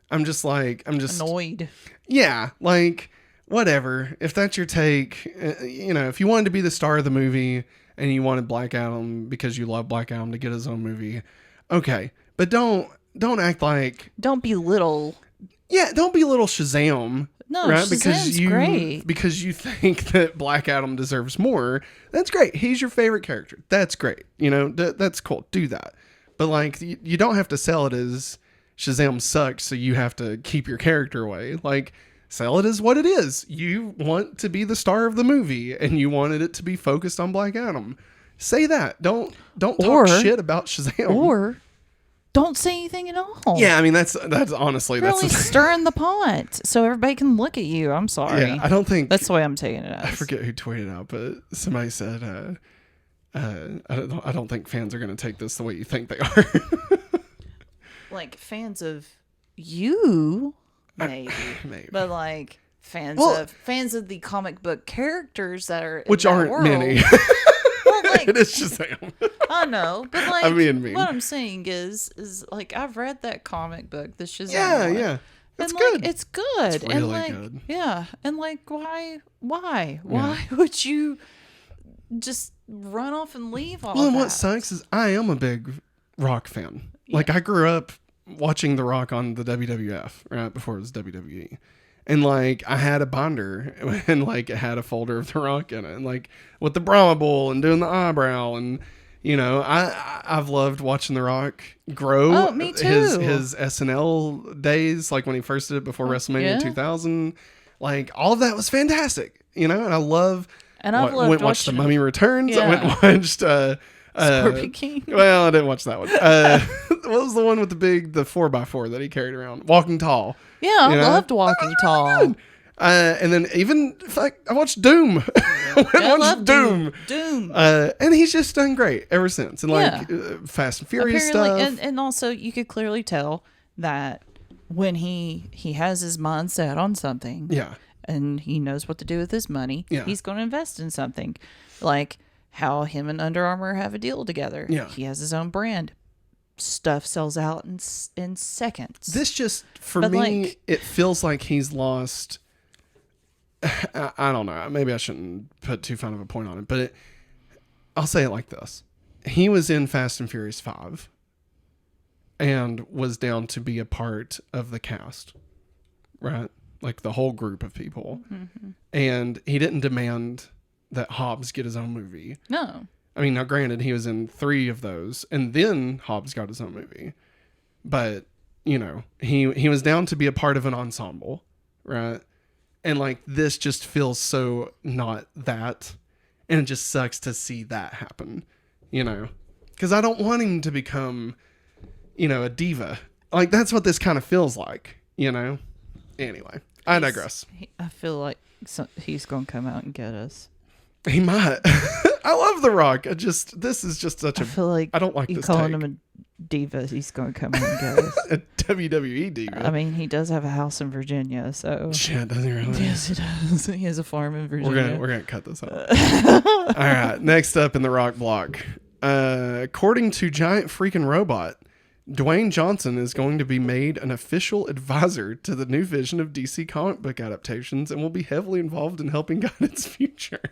I'm just Annoyed. Yeah, like, whatever. If that's your take, if you wanted to be the star of the movie and you wanted Black Adam because you love Black Adam to get his own movie, okay. But don't act like... Don't belittle. Yeah, don't belittle Shazam. No, right? Shazam's great. Because you think that Black Adam deserves more. That's great. He's your favorite character. That's great. That's cool. Do that. But, like, you don't have to sell it as Shazam sucks, so you have to keep your character away. Like... Sell it as what it is. You want to be the star of the movie, and you wanted it to be focused on Black Adam. Say that. Don't talk shit about Shazam. Or don't say anything at all. Yeah, I mean that's honestly really that's stirring the pot so everybody can look at you. I'm sorry. Yeah, I don't think that's the way I'm taking it as. I forget who tweeted out, but somebody said, I don't think fans are going to take this the way you think they are. Like fans of you. Maybe. But like fans of the comic book characters that are which aren't world. many. Well, like, it is Shazam. I know, but like I mean. What I'm saying is like I've read that comic book, the Shazam. Yeah. That's and good. Like, it's good. It's really and like, good. Yeah. And like why would you just run off and leave all Well, and that? what sucks is I am a big Rock fan. Yeah. Like I grew up watching The Rock on the WWF right before it was WWE, and like I had a binder and like it had a folder of The Rock in it, and like with the Brahma Bull and doing the eyebrow, and I've loved watching The Rock grow. Oh, me too. His SNL days, like when he first did it before WrestleMania 2000, like all of that was fantastic, and I love. And I've loved went watched The Mummy Returns. Yeah. I went and watched. Scorpion King. Well, I didn't watch that one. What was the one with the 4x4 that he carried around? Walking Tall. Yeah, I loved Walking Tall. And then even I watched Doom. I watched Doom. And he's just done great ever since. And like Fast and Furious stuff. And also you could clearly tell that when he has his mind set on something. Yeah. And he knows what to do with his money. Yeah. He's going to invest in something. Like how him and Under Armour have a deal together. Yeah. He has his own brand. Stuff sells out in seconds. This just, for me, it feels like he's lost. I don't know. Maybe I shouldn't put too fine of a point on it, but I'll say it like this. He was in Fast and Furious 5 and was down to be a part of the cast, right? Like the whole group of people. Mm-hmm. And he didn't demand that Hobbs get his own movie. No. I mean, now granted, he was in 3 of those, and then Hobbs got his own movie. But, he was down to be a part of an ensemble, right? And, like, this just feels so not that. And it just sucks to see that happen, Because I don't want him to become, a diva. Like, that's what this kind of feels like, Anyway, I digress. I feel like he's going to come out and get us. He might. I love The Rock. This is just such a... I feel like I don't like you this calling take. him a diva, he's going to come out and get us. A WWE diva. I mean, he does have a house in Virginia, so... Shit, doesn't he really? Yes, he does. He has a farm in Virginia. We're gonna cut this out. All right, next up in the Rock block. According to Giant Freaking Robot, Dwayne Johnson is going to be made an official advisor to the new vision of DC comic book adaptations and will be heavily involved in helping guide its future.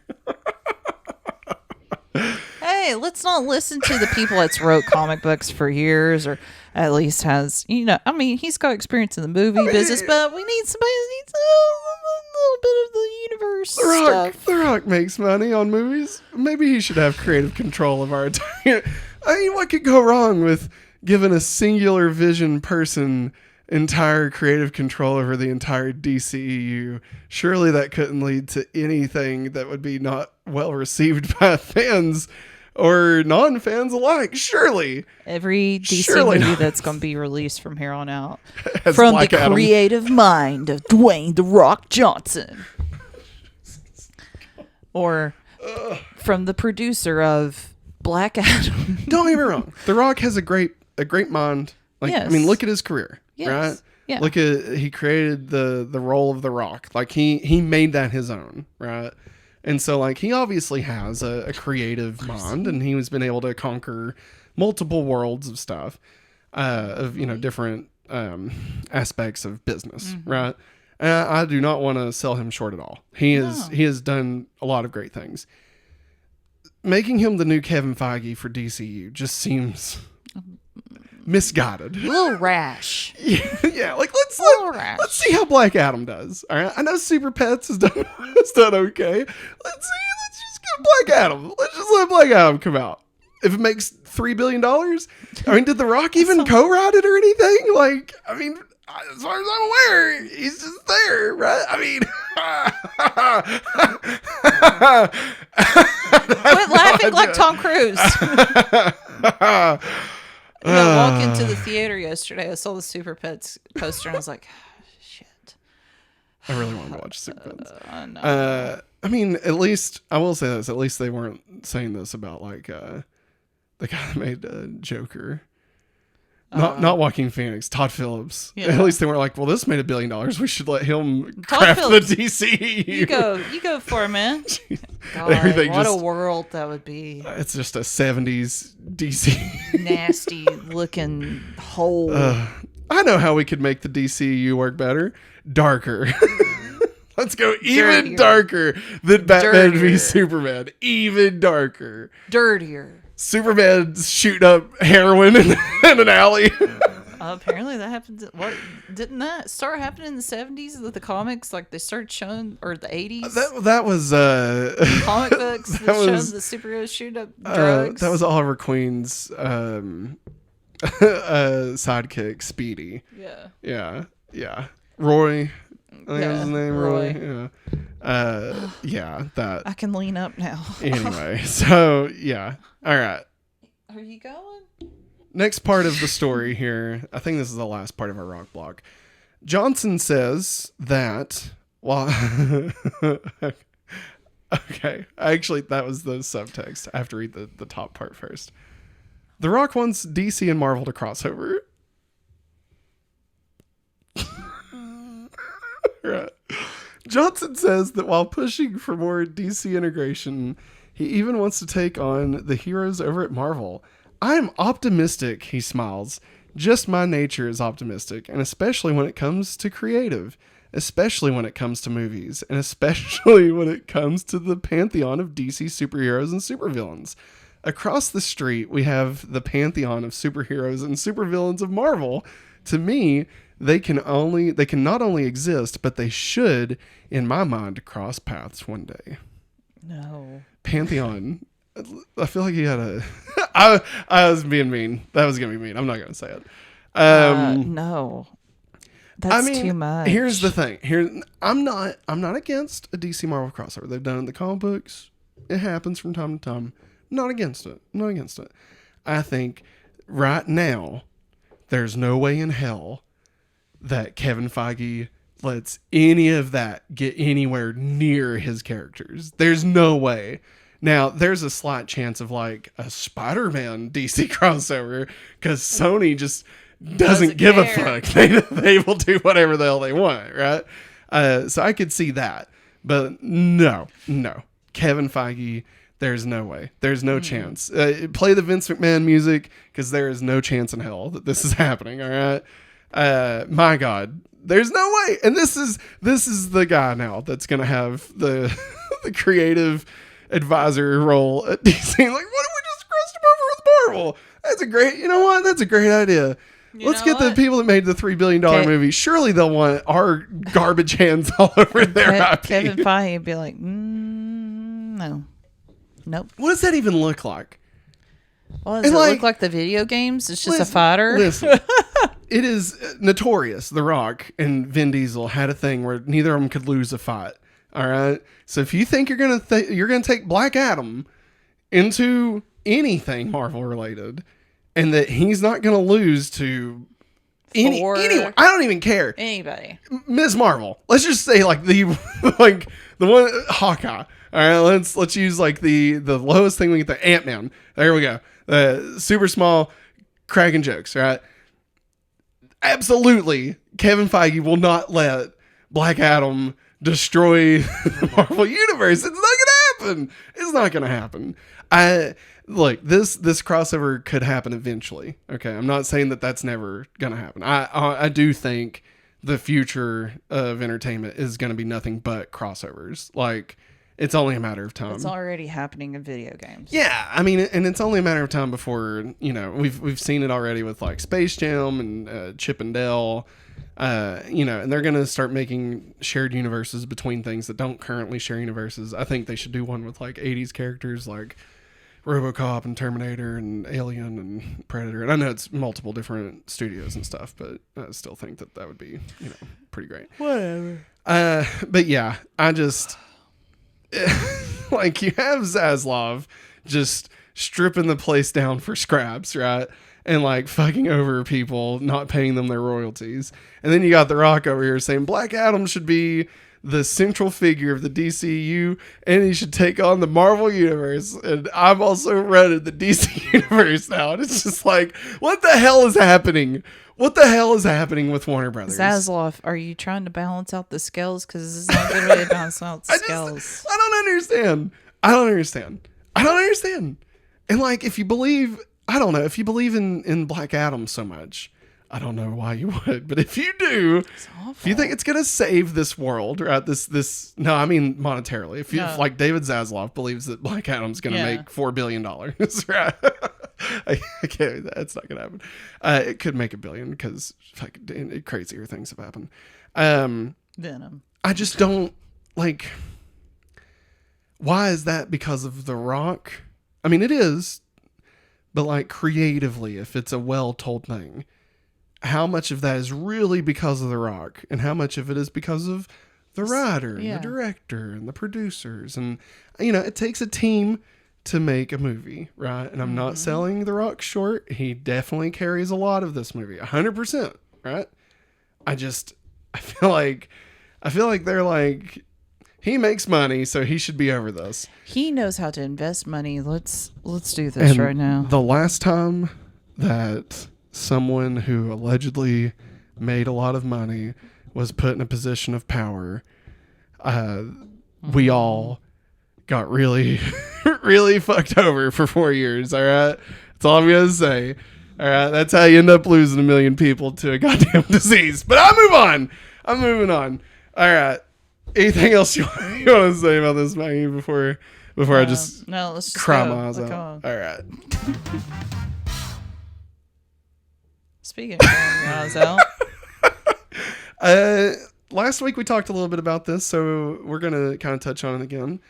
Hey, let's not listen to the people that's wrote comic books for years, or at least has, I mean, he's got experience in the movie business, but we need somebody that needs a little bit of the universe stuff. The Rock makes money on movies. Maybe he should have creative control of our entire... I mean, what could go wrong with giving a singular vision person entire creative control over the entire DCEU? Surely that couldn't lead to anything that would be not well received by fans. or non-fans alike. Surely. Every DC Surely movie not. that's going to be released from here on out. Has From Black the Adam. creative mind of Dwayne "The Rock" Johnson. Or from the producer of Black Adam. Don't get me wrong. The Rock has a great mind. Like, Yes. I mean, look at his career, Yes. right? Yeah. Look at, he created the role of The Rock. Like, he made that his own, right? And so, like, he obviously has a creative mind, and he's been able to conquer multiple worlds of stuff, of, you know, different aspects of business, right? And I do not want to sell him short at all. He has done a lot of great things. Making him the new Kevin Feige for DCU just seems misguided. A little rash. Yeah, like let's rash. let's see how Black Adam does. All right, I know Super Pets has done okay. Let's just get Black Adam. Let's just let Black Adam come out. If it makes $3 billion, I mean, did The Rock even co-write it or anything? Like, I mean, as far as I'm aware, he's just there, right? I mean, Quit laughing like Tom Cruise. I walk into the theater yesterday. I saw the Super Pets poster and I was like, shit. I really wanted to watch Super Pets. I know. I mean, at least I will say this. At least they weren't saying this about like the guy that made Joker. Not Joaquin Phoenix, Todd Phillips. Yeah. At least they weren't like, well, this made $1 billion. We should let him Todd craft Phillips. the DC. You go for it, man. God, Everything what just- a world that would be. It's just a 70s DC. Nasty looking hole. I know how we could make the DCU work better. Darker. Let's go even Dirtier. darker than Batman v Dirtier. Superman. Even darker. Dirtier. Superman's shooting up heroin in an alley. Apparently that happened. What didn't that start happening in the 70s with the comics? Like they started showing, or the 80s That was comic books that, that showed was- the superheroes shoot up drugs. that was Oliver Queen's sidekick, Speedy. Yeah. Yeah. Roy. I think that was his name, Roy. Roy. Yeah. That. I can lean up now. Anyway, so yeah. All right. Are you going? Next part of the story here. I think this is the last part of our rock block. Johnson says that okay, actually that was the subtext. I have to read the top part first. The Rock wants DC and Marvel to crossover. Right. Johnson says that while pushing for more DC integration, he even wants to take on the heroes over at Marvel. I'm optimistic, he smiles. Just my nature is optimistic, and especially when it comes to creative, especially when it comes to movies, and especially when it comes to the pantheon of DC superheroes and supervillains. Across the street, we have the pantheon of superheroes and supervillains of Marvel. To me, they can not only exist, but they should, in my mind, cross paths one day. No. Pantheon. I feel like he had a. I was being mean. That was gonna be mean. I'm not gonna say it. No. That's too much. Here's the thing. I'm not against a DC Marvel crossover. They've done it in the comic books. It happens from time to time. Not against it. I think right now there's no way in hell that Kevin Feige lets any of that get anywhere near his characters. There's no way. Now, there's a slight chance of like a Spider-Man DC crossover because Sony just doesn't give care. a fuck. They will do whatever the hell they want, right? So I could see that. But no. Kevin Feige, there's no way. There's no chance. Play the Vince McMahon music because there is no chance in hell that this is happening, all right? My God, there's no way. And this is the guy now that's gonna have the the creative advisor role at DC. Like, what if we just crossed him over with Marvel? That's a great. You know what? That's a great idea. Let's get the people that made the $3 billion movie. Surely they'll want our garbage hands all over their IP. Kevin Feige would be like, no. Nope. What does that even look like? Well, does it look like the video games? It's just a fighter? Listen, it is notorious. The Rock and Vin Diesel had a thing where neither of them could lose a fight. All right. So if you think you're gonna take Black Adam into anything Marvel related, and that he's not going to lose to anyone. I don't even care. Anybody. Ms. Marvel. Let's just say like the like the one Hawkeye. All right, let's use like the lowest thing we get, the Ant-Man. There we go. Super small, cracking jokes, right? Absolutely, Kevin Feige will not let Black Adam destroy the Marvel Universe. It's not gonna happen. It's not gonna happen. Look, this crossover could happen eventually. Okay, I'm not saying that that's never gonna happen. I do think the future of entertainment is gonna be nothing but crossovers. Like, it's only a matter of time. It's already happening in video games. Yeah, I mean, and it's only a matter of time before, you know, we've seen it already with like Space Jam and Chip and Dale, you know, and they're going to start making shared universes between things that don't currently share universes. I think they should do one with like 80s characters like RoboCop and Terminator and Alien and Predator. And I know it's multiple different studios and stuff, but I still think that would be, you know, pretty great. Whatever. But yeah, I just... like, you have Zaslav just stripping the place down for scraps, right? And like fucking over people, not paying them their royalties. And then you got The Rock over here saying Black Adam should be the central figure of the DCU and he should take on the Marvel Universe. And I'm also running the DC Universe now. And it's just like, what the hell is happening? What the hell is happening with Warner Brothers? Zaslav, are you trying to balance out the scales? Because this is not a good way to balance out the scales. I don't understand. And like, if you believe, I don't know, if you believe in Black Adam so much, I don't know why you would, but if you do, if you think it's going to save this world, right? No, I mean monetarily. If like David Zaslav believes that Black Adam's going to make $4 billion, right? I can't. That's not gonna happen. It could make $1 billion because crazier things have happened. Venom. I just don't like. Why is that? Because of The Rock? I mean, it is, but like creatively, if it's a well-told thing, how much of that is really because of The Rock, and how much of it is because of the writer and the director and the producers, and you know, it takes a team to make a movie, right? And I'm not selling The Rock short. He definitely carries a lot of this movie, 100%, right? I feel like they're like, he makes money, so he should be over this. He knows how to invest money. Let's do this and right now. The last time that someone who allegedly made a lot of money was put in a position of power, we all got really, really fucked over for 4 years, all right? That's all I'm going to say. All right, that's how you end up losing 1 million people to a goddamn disease. But I'll move on. I'm moving on. All right. Anything else you want to say about this, Maggie, before I just let's just cry go. my eyes out? All right. Speaking of crying your eyes out. Last week we talked a little bit about this, so we're going to kind of touch on it again.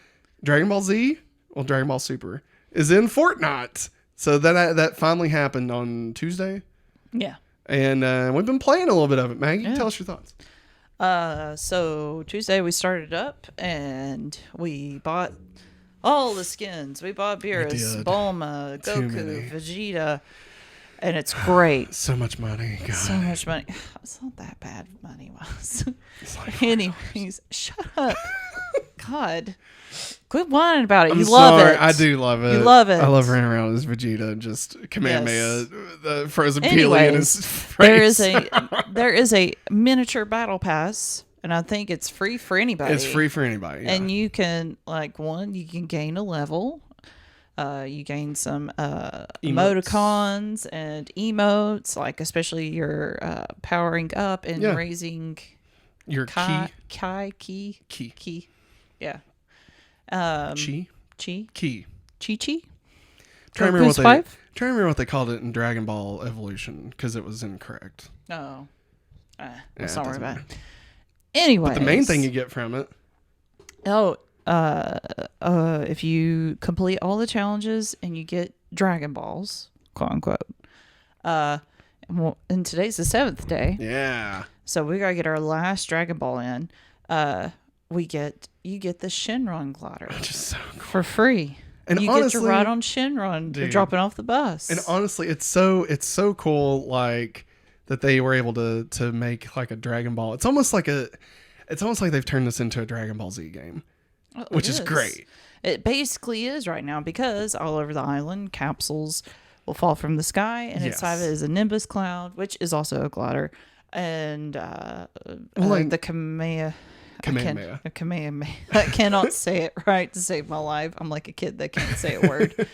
Dragon Ball Z, well, Dragon Ball Super, is in Fortnite. So that finally happened on Tuesday. Yeah. And we've been playing a little bit of it. Maggie, tell us your thoughts. So Tuesday we started up and we bought all the skins. We bought Beerus, Bulma, Goku, Vegeta, and it's great. So much money. God. So much money. It's not that bad money-wise. Like, anyways, shut up. God. Quit whining about it. You love it. I do love it. You love it. I love running around as Vegeta and just Kamehameha, the frozen peely in his face. There is a miniature battle pass, and I think it's free for anybody. It's free for anybody. Yeah. And you can, you can gain a level. You gain some emoticons and emotes, like especially your powering up and raising your key. Yeah. Chi? Key. Chi? Trying to remember what they called it in Dragon Ball Evolution, because it was incorrect. Oh. Let's not worry about it. Anyway. But the main thing you get from it. If you complete all the challenges and you get Dragon Balls, quote unquote. And today's the 7th day. Yeah. So we gotta get our last Dragon Ball in. You get the Shenron glider. Which is so cool. For free. And you honestly, get to ride on Shinron. They're dropping off the bus. And honestly, it's so cool, like that they were able to make like a Dragon Ball. It's almost like they've turned this into a Dragon Ball Z game, which is great. It basically is right now, because all over the island, capsules will fall from the sky, and inside of it is a Nimbus cloud, which is also a glider, and the Kamehameha. Kamehameha. I cannot say it right to save my life. I'm like a kid that can't say a word.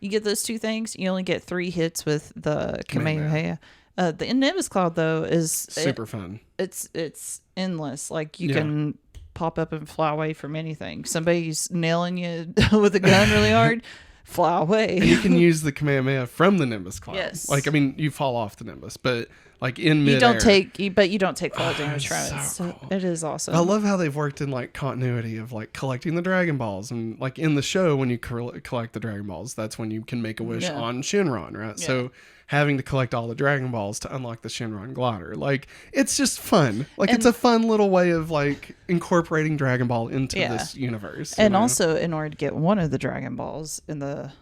You get those two things. You only get 3 hits with the Kamehameha. The Nimbus cloud though is super fun. It's endless. Like you can pop up and fly away from anything. Somebody's nailing you with a gun really hard. Fly away. And you can use the Kamehameha from the Nimbus cloud. Yes. Like, I mean, you fall off the Nimbus, but like in midair. You don't take fall damage from it. So cool. It is awesome. I love how they've worked in like continuity of like collecting the Dragon Balls, and like in the show when you collect the Dragon Balls, that's when you can make a wish on Shinron, right? Yeah. So having to collect all the Dragon Balls to unlock the Shinron glider, like it's just fun. Like it's a fun little way of like incorporating Dragon Ball into this universe. And also, in order to get one of the Dragon Balls in the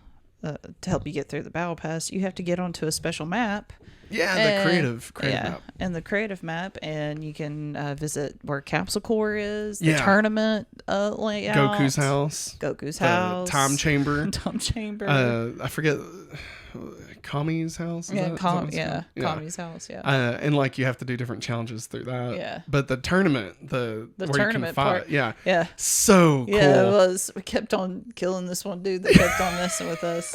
to help you get through the battle pass, you have to get onto a special map. Yeah, the creative map. And the creative map, and you can visit where Capsule Core is, the tournament layout. Goku's house. Time Chamber. Time Chamber. I forget... Kami's house? Kami's house, yeah. And like you have to do different challenges through that. Yeah. But the tournament, where tournament you can fight, part. Yeah. So cool. Yeah, it was. We kept on killing this one dude that kept on messing with us.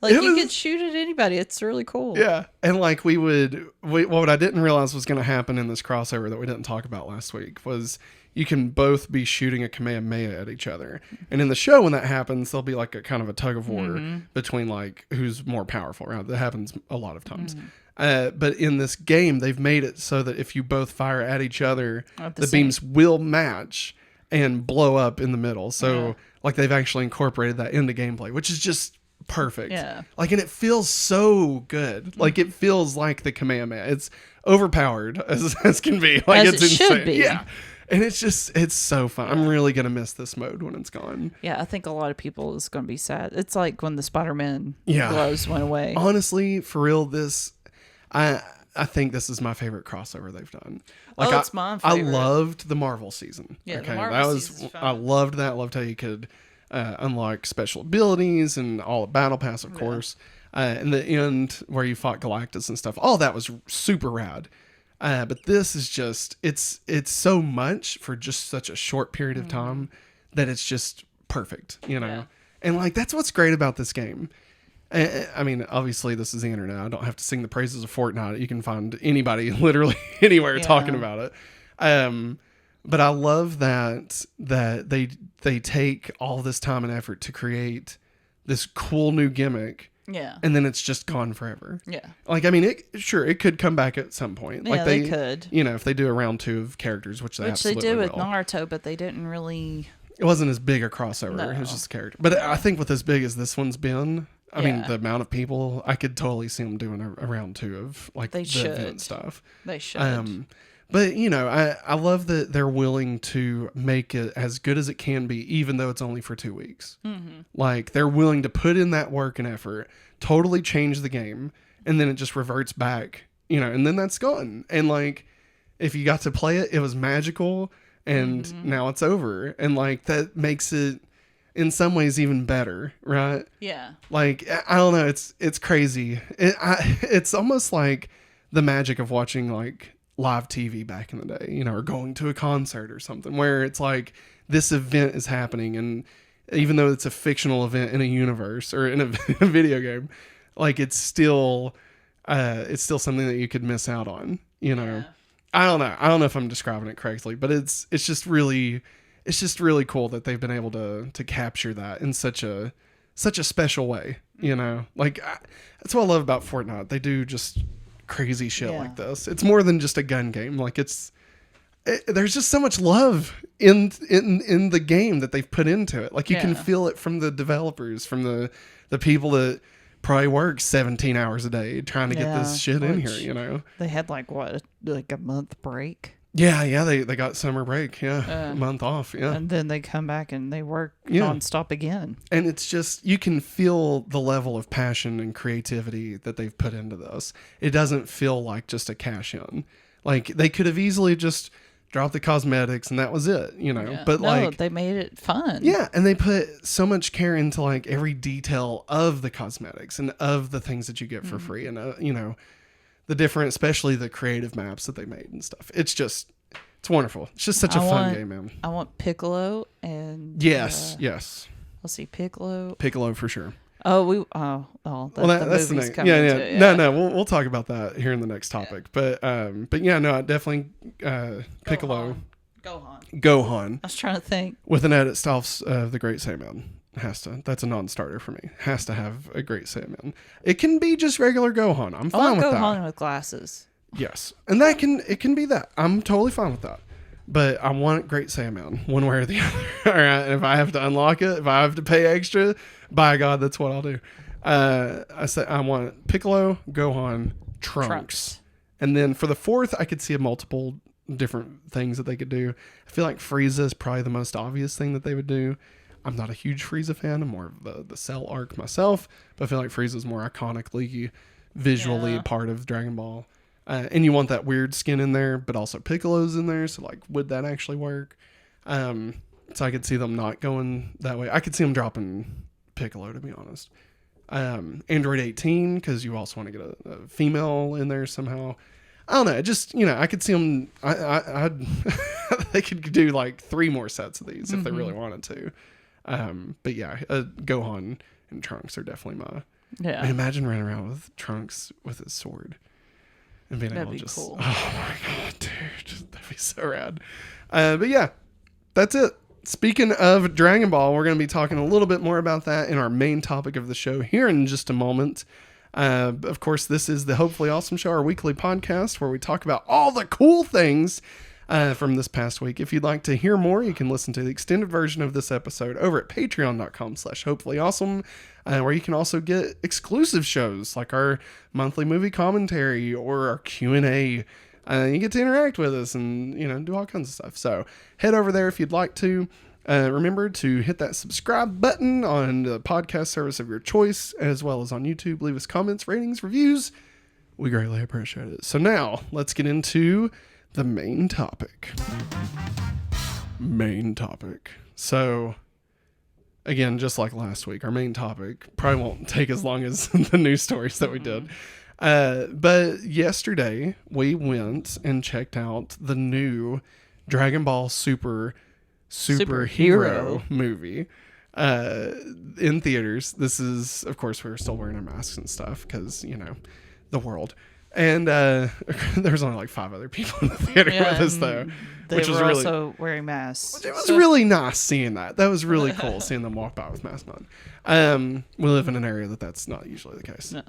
Like you could shoot at anybody. It's really cool. Yeah. And like what I didn't realize was going to happen in this crossover that we didn't talk about last week was you can both be shooting a Kamehameha at each other. And in the show, when that happens, there'll be like a kind of a tug of war between like who's more powerful, right? That happens a lot of times. But in this game, they've made it so that if you both fire at each other, the beams will match and blow up in the middle. So like they've actually incorporated that into gameplay, which is just perfect. Yeah. Like, and it feels so good. Like it feels like the Kamehameha. It's overpowered as can be. Like as it's it insane. Should be. Yeah. And it's so fun. I'm really going to miss this mode when it's gone. Yeah, I think a lot of people is going to be sad. It's like when the Spider-Man glows went away. Honestly, for real, I think this is my favorite crossover they've done. Like, it's my favorite. I loved the Marvel season. Yeah, okay? the Marvel season's fun. I loved that. I loved how you could unlock special abilities and all the battle pass, of course. And the end where you fought Galactus and stuff. All that was super rad. But this is just, it's so much for just such a short period of time that it's just perfect, you know? Yeah. And like, that's what's great about this game. I mean, obviously this is the internet. I don't have to sing the praises of Fortnite. You can find anybody literally anywhere talking about it. But I love that they take all this time and effort to create this cool new gimmick. Yeah. And then it's just gone forever. Yeah. Like, I mean, it could come back at some point. Yeah, like they could. You know, if they do a round 2 of characters, which they absolutely do with will. Naruto, but they didn't really... It wasn't as big a crossover. No. It was just a character. But I think with as big as this one's been, I mean, the amount of people, I could totally see them doing a round 2 of, like, the event stuff. They should. But, you know, I love that they're willing to make it as good as it can be, even though it's only for 2 weeks. Mm-hmm. Like, they're willing to put in that work and effort, totally change the game, and then it just reverts back, you know, and then that's gone. And, like, if you got to play it, it was magical, and now it's over. And, like, that makes it, in some ways, even better, right? Yeah. Like, I don't know, it's crazy. It's almost like the magic of watching, like, live TV back in the day, you know, or going to a concert or something where it's like this event is happening, and even though it's a fictional event in a universe or in a video game, like it's still something that you could miss out on, you know. I don't know if I'm describing it correctly, but it's just really cool that they've been able to capture that in such a special way, you know. Like that's what I love about Fortnite. They do just crazy shit like this. It's more than just a gun game. Like there's just so much love in the game that they've put into it. Like you can feel it from the developers, from the people that probably work 17 hours a day trying to get this shit in here, you know. They had like a month break. Yeah, they got summer break. Yeah, a month off. Yeah, and then they come back and they work Yeah. nonstop again. and it's just you can feel the level of passion and creativity that they've put into this. It doesn't feel like just a cash in. Like they could have easily just dropped the cosmetics and that was it, Yeah. But no, like, they made it fun. yeah, and they put so much care into like every detail of the cosmetics and of the things that you get for free, and the different, especially the creative maps that they made and stuff. It's wonderful. It's just such a fun game, man. I want Piccolo and Yes. Let's see, Piccolo For sure. Well, That's the next. Yeah. No. We'll talk about that here in the next topic. Yeah. But yeah, no, I definitely Piccolo, Gohan. I was trying to think With an edit style of the Great Saiyaman. That's a non-starter for me. Has to have a Great Saiyaman. It can be just regular Gohan. I'm fine with that. Gohan with glasses. Yes, and it can be that. I'm totally fine with that. But I want Great Saiyaman, one way or the other. All right, and if I have to unlock it, if I have to pay extra, by God, that's what I'll do. I want Piccolo, Gohan, Trunks. And then for the fourth, I could see multiple different things that they could do. I feel like Frieza is probably the most obvious thing that they would do. I'm not a huge Frieza fan. I'm more of the Cell arc myself, but I feel like Frieza's more iconically, visually part of Dragon Ball. And you want that weird skin in there, but also Piccolo's in there. So like, would that actually work? So I could see them not going that way. I could see them dropping Piccolo, to be honest. Android 18, because you also want to get a female in there somehow. I don't know. Just, I could see them. They could do like 3 more sets of these if they really wanted to. But yeah, Gohan and Trunks are definitely my. Yeah. I mean, imagine running around with Trunks with his sword and being able to just. Cool. Oh my God, dude. That'd be so rad. But yeah, that's it. Speaking of Dragon Ball, we're going to be talking a little bit more about that in our main topic of the show here in just a moment. Of course, this is the Hopefully Awesome Show, our weekly podcast where we talk about all the cool things from this past week. If you'd like to hear more, you can listen to the extended version of this episode over at patreon.com/hopefullyawesome, where you can also get exclusive shows like our monthly movie commentary or our Q&A. You get to interact with us and, do all kinds of stuff. So head over there if you'd like to. Remember to hit that subscribe button on the podcast service of your choice, as well as on YouTube. Leave us comments, ratings, reviews. We greatly appreciate it. So now let's get into the main topic. So again, just like last week, our main topic probably won't take as long as the news stories that we did. But yesterday we went and checked out the new Dragon Ball Superhero movie in theaters. This is, of course, we were still wearing our masks and stuff because, the world. And there's only like 5 other people in the theater with us, though. They were also wearing masks. It was really nice seeing that. That was really cool seeing them walk by with masks on. We live in an area that's not usually the case. No.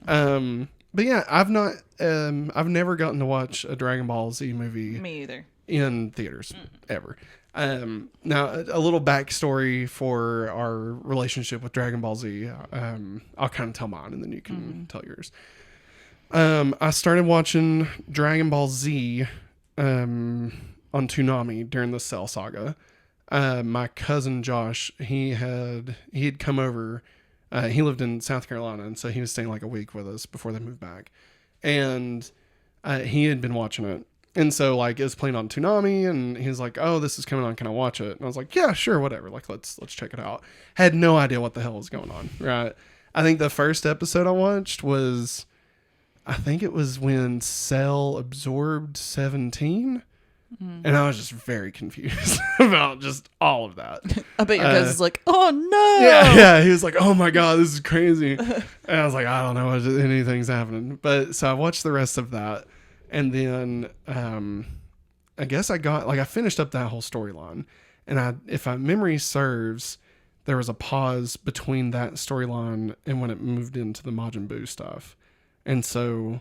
But yeah, I've never gotten to watch a Dragon Ball Z movie. Me either. In theaters, ever. Now, a little backstory for our relationship with Dragon Ball Z. I'll kind of tell mine, and then you can tell yours. I started watching Dragon Ball Z on Toonami during the Cell saga. My cousin Josh, he had come over. He lived in South Carolina, and so he was staying like a week with us before they moved back. And he had been watching it. And so like it was playing on Toonami, and he's like, "Oh, this is coming on. Can I watch it?" And I was like, "Yeah, sure, whatever. Like let's check it out." Had no idea what the hell was going on. Right? I think the first episode I watched was, I think it was when Cell absorbed 17. And I was just very confused about just all of that. I bet your cousin's like, "Oh no!" Yeah. He was like, "Oh my God, this is crazy." And I was like, "I don't know if anything's happening." But so I watched the rest of that, and then I guess I finished up that whole storyline. And if my memory serves, there was a pause between that storyline and when it moved into the Majin Buu stuff, and so.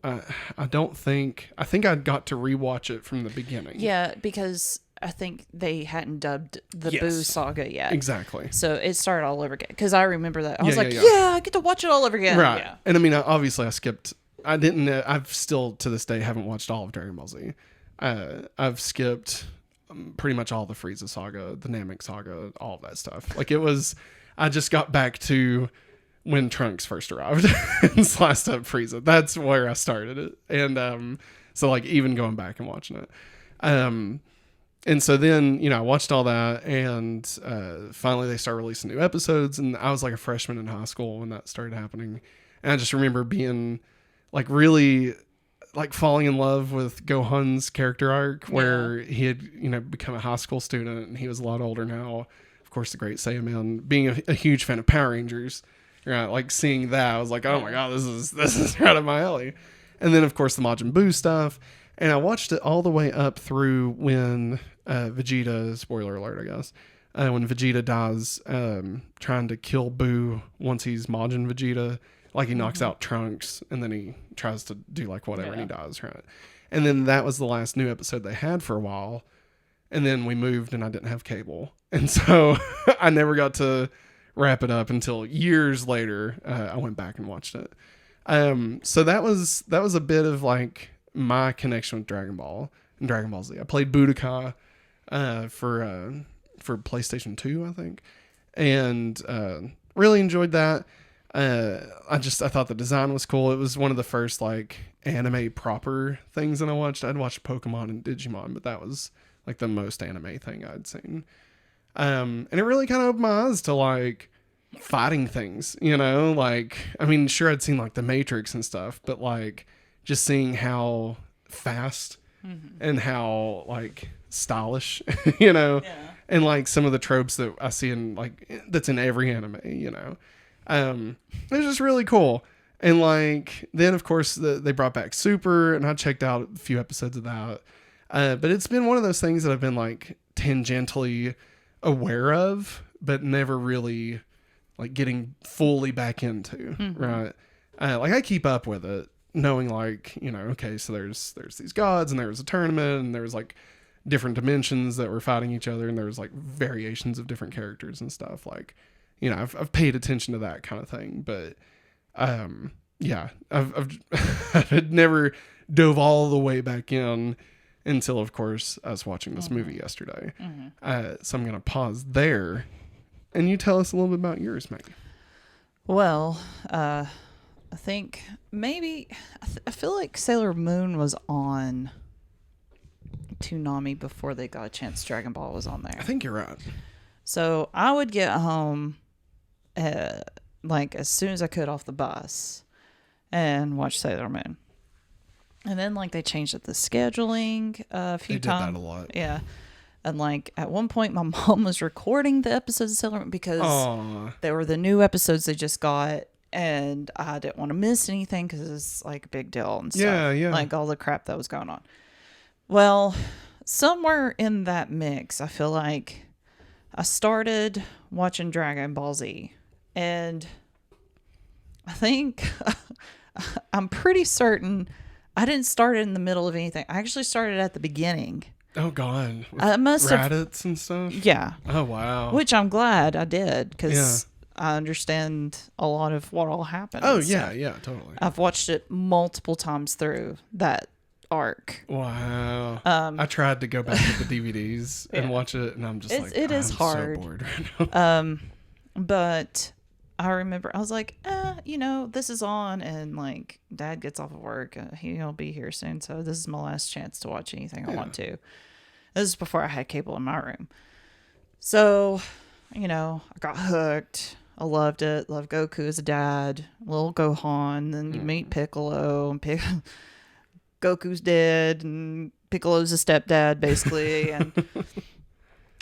I think I got to rewatch it from the beginning. Yeah, because I think they hadn't dubbed the Buu saga yet. Exactly. So it started all over again. Because I remember that. I was like, I get to watch it all over again. Right. Yeah. And I mean, obviously I skipped. I've still to this day haven't watched all of Dragon Ball Z. I've skipped pretty much all the Frieza saga, the Namek saga, all of that stuff. Like, it was, I just got back to when Trunks first arrived and sliced up Frieza. That's where I started it. And so, like, even going back and watching it. And so then, I watched all that, and finally they started releasing new episodes, and I was like a freshman in high school when that started happening. And I just remember being like really like falling in love with Gohan's character arc, where he had, become a high school student, and he was a lot older now. Of course, the Great Saiyaman, being a huge fan of Power Rangers, right? Like, seeing that, I was like, oh my God, this is right up my alley. And then, of course, the Majin Buu stuff. And I watched it all the way up through when Vegeta, spoiler alert, I guess, when Vegeta dies trying to kill Buu once he's Majin Vegeta. Like, he knocks out Trunks, and then he tries to do, like, whatever, and he dies, right? And then that was the last new episode they had for a while. And then we moved, and I didn't have cable. And so I never got to wrap it up until years later. I went back and watched it. So that was a bit of, like, my connection with Dragon Ball and Dragon Ball Z. I played Budokai for PlayStation 2, I think. And really enjoyed that. I thought the design was cool. It was one of the first like anime proper things that I watched. I'd watched Pokemon and Digimon, but that was like the most anime thing I'd seen. And it really kind of opened my eyes to like fighting things, like, I mean, sure, I'd seen like the Matrix and stuff, but like just seeing how fast and how like stylish, and like some of the tropes that I see in like, that's in every anime, it was just really cool. And like, then of course they brought back Super, and I checked out a few episodes of that. But it's been one of those things that I've been like tangentially aware of, but never really like getting fully back into. Right. Like, I keep up with it, knowing like, okay, so there's these gods, and there was a tournament, and there was like different dimensions that were fighting each other, and there was like variations of different characters and stuff. Like, I've paid attention to that kind of thing, but yeah, I've I've never dove all the way back in until, of course, I was watching this movie yesterday. So I'm gonna pause there, and you tell us a little bit about yours, Maggie. Well, I think maybe I feel like Sailor Moon was on Toonami before they got a chance. Dragon Ball was on there. I think you're right. So I would get home like as soon as I could off the bus and watch Sailor Moon. And then like they changed up the scheduling a few times. They did that a lot. Yeah. And like at one point my mom was recording the episodes of Sailor Moon because they were the new episodes they just got, and I didn't want to miss anything because it's like a big deal and stuff. Yeah. Like all the crap that was going on. Well, somewhere in that mix, I feel like I started watching Dragon Ball Z, and I think I'm pretty certain I didn't start in the middle of anything. I actually started at the beginning. Oh God! I must have Raditz and stuff. Yeah. Oh wow! Which I'm glad I did, because I understand a lot of what all happened. Oh yeah, yeah, totally. I've watched it multiple times through that arc. Wow. I tried to go back to the DVDs and watch it, and I'm just like, it is hard. So bored right now. But I remember I was like, this is on, and like Dad gets off of work, he'll be here soon, so this is my last chance to watch anything I want to. This is before I had cable in my room, so I got hooked. I loved it. Loved Goku as a dad, little Gohan. Then you meet Piccolo, and Goku's dead, and Piccolo's a stepdad, basically, and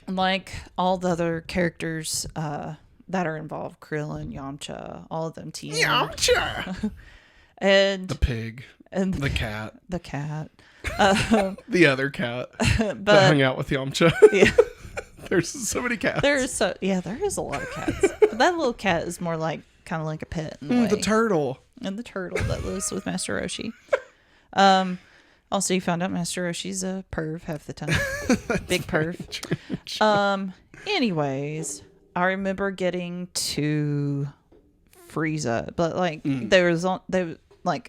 like all the other characters that are involved, Krillin, Yamcha, all of them team. Yamcha! And the pig. And the cat. The cat. The other cat that hung out with Yamcha. Yeah. There's so many cats. There is a lot of cats. But that little cat is more like kind of like a pet in a way. The turtle. And the turtle that lives with Master Roshi. Also, you found out Master Roshi's a perv half the time. Big perv. Anyways, I remember getting to Frieza, but like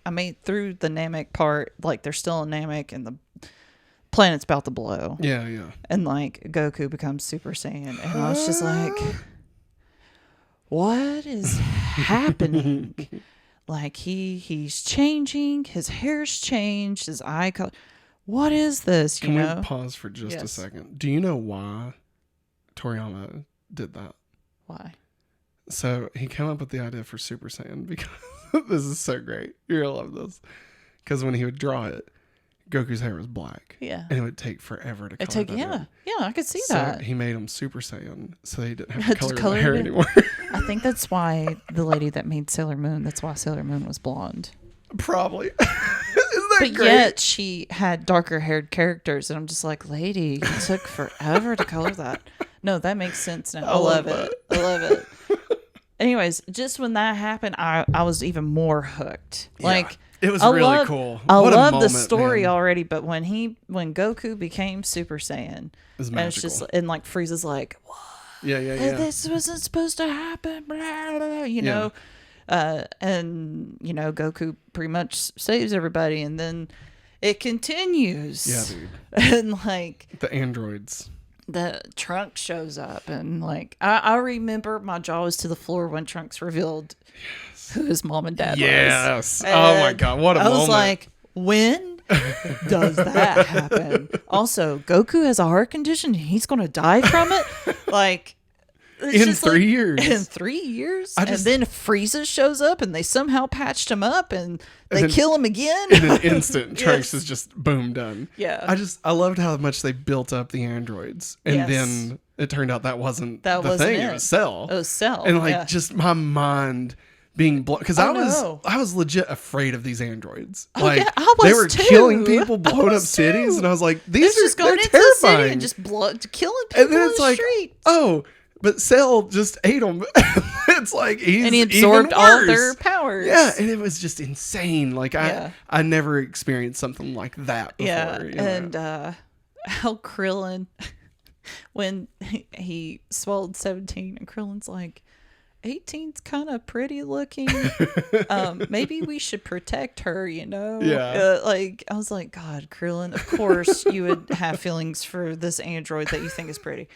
I made through the Namek part. Like they're still in Namek, and the planet's about to blow. Yeah, yeah. And like Goku becomes Super Saiyan, and I was just like, what is happening? Like he's changing, his hair's changed, his eye color. What is this? Can we pause for just a second? Do you know why Toriyama did that? Why? So he came up with the idea for Super Saiyan because this is so great. You're gonna love this. Because when he would draw it, Goku's hair was black. Yeah. And it would take forever to color that in. Yeah, I could see So that. he made him Super Saiyan so he didn't have to color Color the hair it in. anymore. I think that's why the lady that made Sailor Moon, that's why Sailor Moon was blonde. Probably. Isn't that But great? yet she had darker haired characters, and I'm just like, lady, it took forever to color that. No, that makes sense now. I love it. I love it. Anyways, just when that happened, I was even more hooked. Like, it was really cool. I What a love the moment, story man. already, but when Goku became Super Saiyan, It was and magical. it's just and like Frieza's like, what? Yeah. This wasn't supposed to happen, blah, blah, blah, you know. And you know, Goku pretty much saves everybody, and then it continues. Yeah, dude. And like The androids. the Trunks shows up, and like I remember my jaw was to the floor when Trunks revealed who his mom and dad was. Yes. And Oh my God. What a moment. I was like, when does that happen? Also, Goku has a heart condition and he's gonna die from it. Like it's in just 3 years. In 3 years? And then Frieza shows up and they somehow patched him up and they then kill him again. in an instant, Trunks Yes. is just boom done. Yeah. I loved how much they built up the androids, and Yes. then it turned out that wasn't That the wasn't thing. it. It was Cell. It was Cell. And like yeah. just my mind being blown because Oh, no. I was legit afraid of these androids. Oh, like yeah, I they was were too. killing people, I blowing up was cities, too. and I was like, these It's just are going they're into the terrifying. city and just killing people And then in it's the like, street. oh, but Cell just ate them. It's like he's And he absorbed even all worse. their powers. Yeah, and it was just insane. Like Yeah. I never experienced something like that before. Yeah, you know? and how Krillin, when he swallowed 17, and Krillin's like, 18's kind of pretty looking. Maybe we should protect her, you know? Yeah. Like, I was like, God, Krillin, of course you would have feelings for this android that you think is pretty.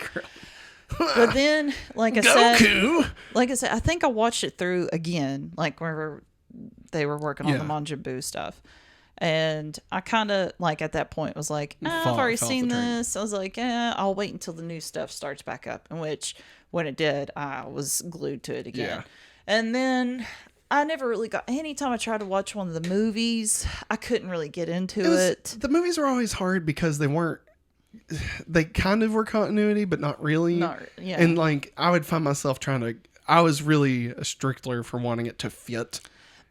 But then, like I said, I think I watched it through again, like whenever they were working on the Majin Buu stuff. And I kind of, like, at that point was like, I've already seen this. I was like, I'll wait until the new stuff starts back up. In which, when it did, I was glued to it again. Yeah. And then I never really got, anytime I tried to watch one of the movies, I couldn't really get into it. The movies were always hard because they kind of were continuity, but not really. Yeah. And like, I would find myself I was really a stickler for wanting it to fit.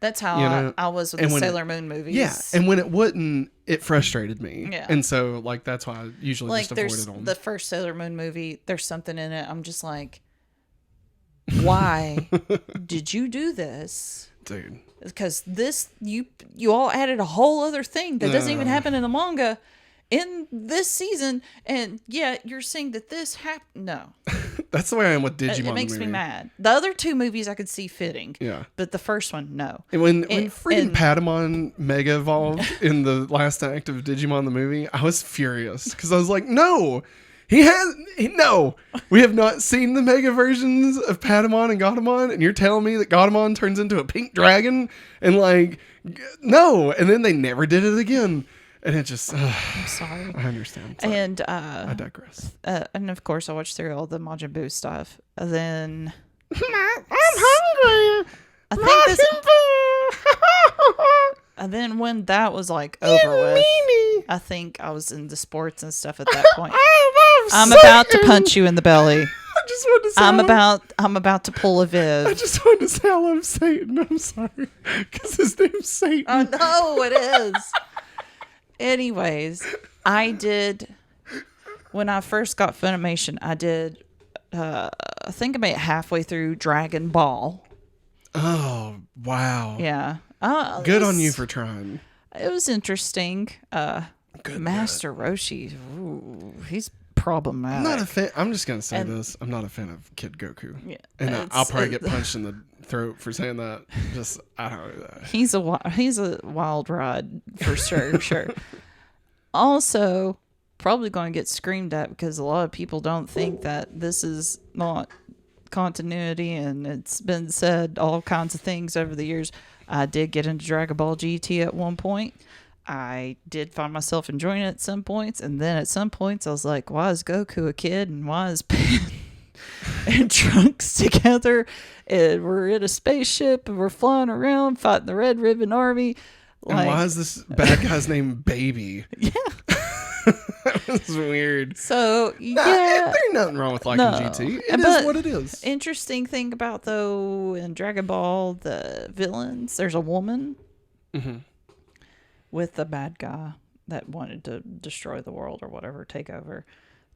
That's how I was with the Sailor Moon movies. Yeah, and when it wouldn't, it frustrated me. Yeah. And so, like, that's why I usually like just avoided there's them. the first Sailor Moon movie, there's something in it. I'm just like, why did you do this? Dude. Because this, you all added a whole other thing that doesn't even happen in the manga in this season. And yeah, you're saying that this happened. No. That's the way I am with Digimon. It makes movie. me mad. The other two movies I could see fitting. Yeah. But the first one, no. And when freaking Patamon mega evolved in the last act of Digimon the movie, I was furious because I was like, no, no, we have not seen the mega versions of Patamon and Gatomon, and you're telling me that Gatomon turns into a pink dragon, and like, no, and then they never did it again. And it just, I'm sorry. I understand. Sorry. And I digress. and of course I watched through all the Majin Buu stuff. And then I'm hungry. I think and then when that was like over with, I think I was into sports and stuff at that point. I'm about to punch you in the belly. I just wanted to say I'm about to pull a Viv. I just wanted to say I love Satan. I'm sorry. Because his name's Satan. I know it is. Anyways, when I first got Funimation, I did, I think about halfway through Dragon Ball. Oh, wow. Yeah. Good on you for trying. It was interesting. Master Roshi, ooh, he's problematic. I'm not a fan. I'm just going to say this. I'm not a fan of Kid Goku. Yeah, and I'll probably get punched in the throat for saying that. Just, I don't know. He's a wild ride for sure. Sure. Also, probably going to get screamed at because a lot of people don't think that this is not continuity, and it's been said all kinds of things over the years. I did get into Dragon Ball GT at one point. I did find myself enjoying it at some points, and then at some points I was like, why is Goku a kid and why is Pan and Trunks together, and we're in a spaceship and we're flying around fighting the Red Ribbon Army? And why is this bad guy's name Baby? Yeah. That's weird. So, yeah. There's nothing wrong with liking GT. It is what it is. Interesting thing about, though, in Dragon Ball, the villains, there's a woman with the bad guy that wanted to destroy the world or whatever, take over.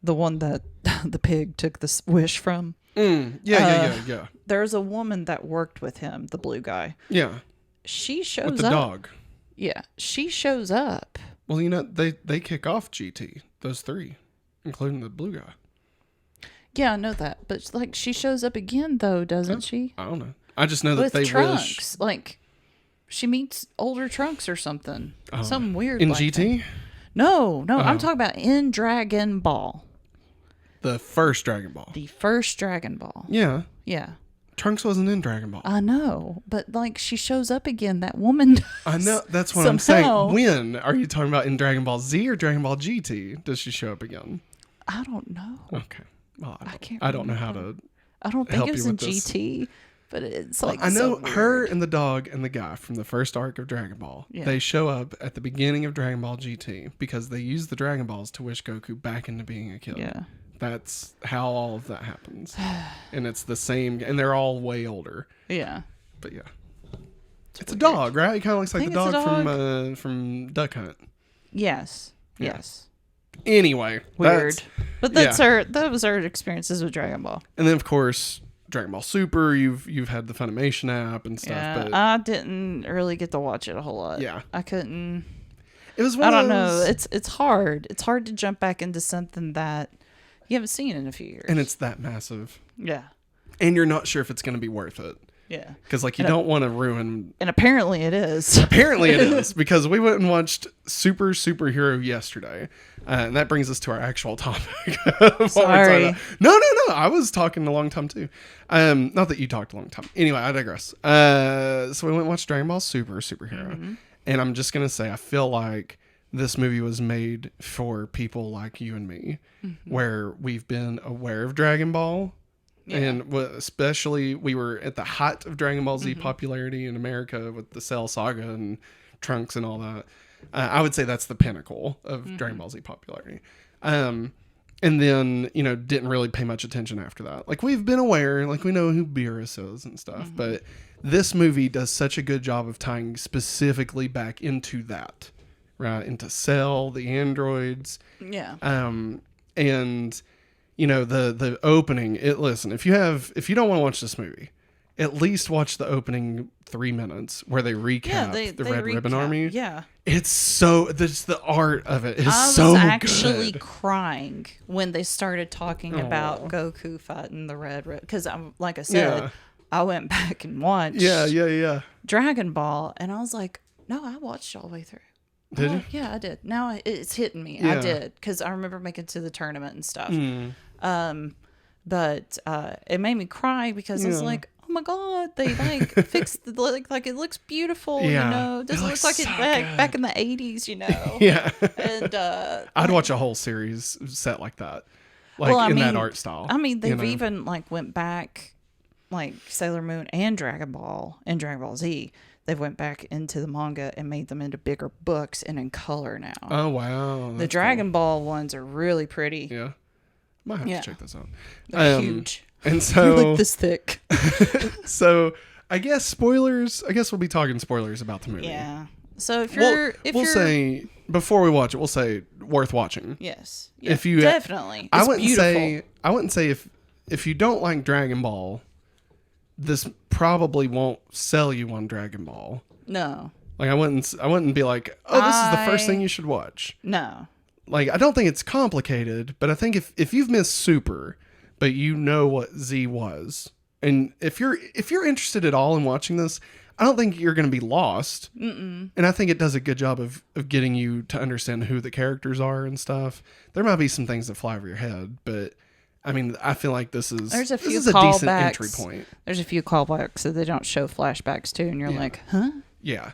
The one that the pig took the wish from. Yeah. There's a woman that worked with him, the blue guy. Yeah. She shows with the up. dog. Yeah. She shows up. Well, they kick off GT, those three, including the blue guy. Yeah, I know that. But, like, she shows up again, though, doesn't she? I don't know. I just know that with they Trunks. Like, she meets older Trunks or something. Something weird in like GT? That. No. I'm talking about in Dragon Ball. The first Dragon Ball. The first Dragon Ball. Yeah. Yeah. Trunks wasn't in Dragon Ball. I know, but like she shows up again. That woman. I know. That's what I'm saying. When are you talking about, in Dragon Ball Z or Dragon Ball GT? Does she show up again? I don't know. Okay. Well, I don't know how to. I don't think it was in this. GT, but it's like I know so her and the dog and the guy from the first arc of Dragon Ball. Yeah. They show up at the beginning of Dragon Ball GT because they use the Dragon Balls to wish Goku back into being a kid. Yeah. That's how all of that happens. And it's the same, and they're all way older. Yeah. But yeah. It's a dog, right? It kind of looks like the dog from Duck Hunt. Yes. Yeah. Yes. Anyway. Weird. But that was our experiences with Dragon Ball. And then, of course, Dragon Ball Super, you've had the Funimation app and stuff. Yeah, but I didn't really get to watch it a whole lot. Yeah. I couldn't. It was I don't know. It's hard. It's hard to jump back into something that you haven't seen in a few years. And it's that massive. Yeah. And you're not sure if it's going to be worth it. Yeah. Because, like, you don't want to ruin... And apparently it is. Apparently it is. Because we went and watched Superhero yesterday. And that brings us to our actual topic. Sorry. No. I was talking a long time, too. Not that you talked a long time. Anyway, I digress. So we went and watched Dragon Ball Superhero. Mm-hmm. And I'm just going to say, I feel like this movie was made for people like you and me, where we've been aware of Dragon Ball. Yeah. And especially, we were at the height of Dragon Ball Z popularity in America with the Cell Saga and Trunks and all that. I would say that's the pinnacle of Dragon Ball Z popularity. And then, didn't really pay much attention after that. Like, we've been aware, like, we know who Beerus is and stuff, but this movie does such a good job of tying specifically back into that, right? Into Cell, the androids. Yeah. And... the opening, listen, if you don't want to watch this movie, at least watch the opening 3 minutes where they recap the Red Ribbon Army. Yeah. It's the art of it is so good. I was actually crying when they started talking about Goku fighting the Red Ribbon. Because, like I said, I went back and watched Dragon Ball, and I was like, no, I watched all the way through. Did you? Yeah, I did. Now it's hitting me. Yeah. I did, because I remember making it to the tournament and stuff. But it made me cry because I was like, oh my god, they fixed the like it looks beautiful. It doesn't look like it back in the 80s. Yeah. And I'd watch a whole series set like that, that art style. I mean, they've even went back, like Sailor Moon and Dragon Ball and Dragon Ball Z. They went back into the manga and made them into bigger books and in color now. Oh, wow. The Dragon Ball ones are really pretty. Yeah. Might have to check this out. They're huge. And so... They're like this thick. So, I guess spoilers... I guess we'll be talking spoilers about the movie. Yeah. So, if you're... We'll say... Before we watch it, we'll say worth watching. Yes. Yeah, if you definitely. I wouldn't say if you don't like Dragon Ball... This probably won't sell you on Dragon Ball. No. Like, I wouldn't be like, oh, this is the first thing you should watch. No. Like, I don't think it's complicated, but I think if you've missed Super, but you know what Z was, and if you're interested at all in watching this, I don't think you're going to be lost. And I think it does a good job of getting you to understand who the characters are and stuff. There might be some things that fly over your head, but I mean, I feel like this is a decent entry point. There's a few callbacks that they don't show flashbacks to, and you're like, huh? Yeah.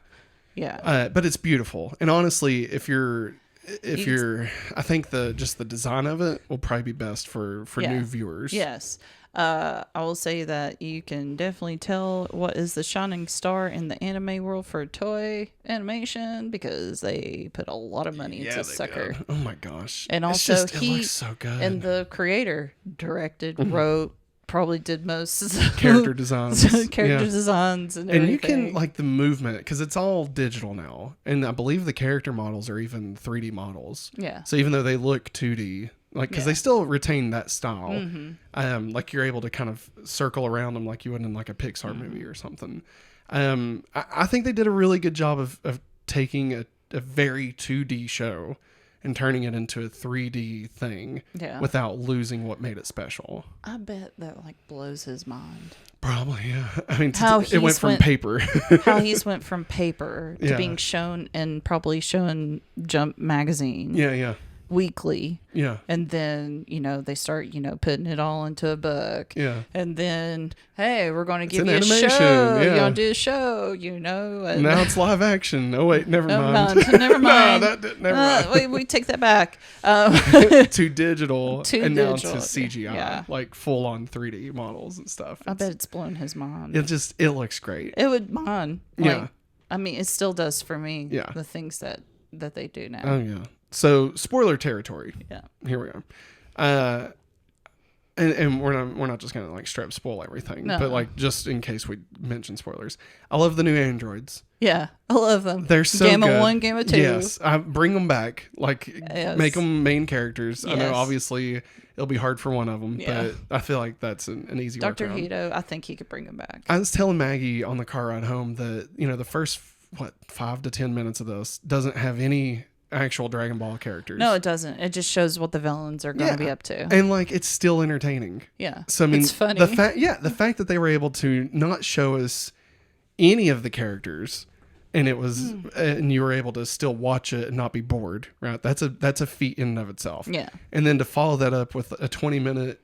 Yeah. But it's beautiful. And honestly, if you're, I think the design of it will probably be best for new viewers. Yes. I will say that you can definitely tell what is the shining star in the anime world for toy animation, because they put a lot of money into Sucker. Did. Oh my gosh. And also it looks so good. And the creator directed, wrote, probably did most character designs. Designs and everything. And you can like the movement, because it's all digital now. And I believe the character models are even 3D models. Yeah. So even though they look 2D, like, because they still retain that style, like you're able to kind of circle around them like you would in like a Pixar movie or something. I think they did a really good job of taking a very 2D show and turning it into a 3D thing without losing what made it special. I bet that like blows his mind. Probably, yeah. I mean, it went from paper. How he's went from paper to being shown and probably shown Jump magazine. Yeah. Weekly. Yeah. And then, they start, putting it all into a book. Yeah. And then, hey, we're going to give an you animation. a show. Yeah. You're going to do a show, And now it's live action. Oh, wait, never mind. Never mind. Never mind. We take that back. To digital. Now to CGI. Yeah. Like full on 3D models and stuff. I bet it's blown his mind. It looks great. It would mine. Yeah. I mean, it still does for me. Yeah. The things that they do now. Oh, yeah. So, spoiler territory. Yeah. Here we go. And we're not just gonna like straight up spoil everything, but like just in case we mention spoilers. I love the new androids. Yeah, I love them. They're so Game good. of 1, Game of 2. Yes, I bring them back. Like make them main characters. Yes. I know obviously it'll be hard for one of them, but I feel like that's an easy. Dr. workaround. Hito, I think he could bring them back. I was telling Maggie on the car ride home that the first 5 to 10 minutes of this doesn't have any actual Dragon Ball characters. No, it doesn't. It just shows what the villains are going to be up to. And like it's still entertaining. Yeah. So I mean it's funny. the fact that they were able to not show us any of the characters and it was and you were able to still watch it and not be bored, right? That's a feat in and of itself. Yeah. And then to follow that up with a 20-minute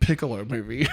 Piccolo movie.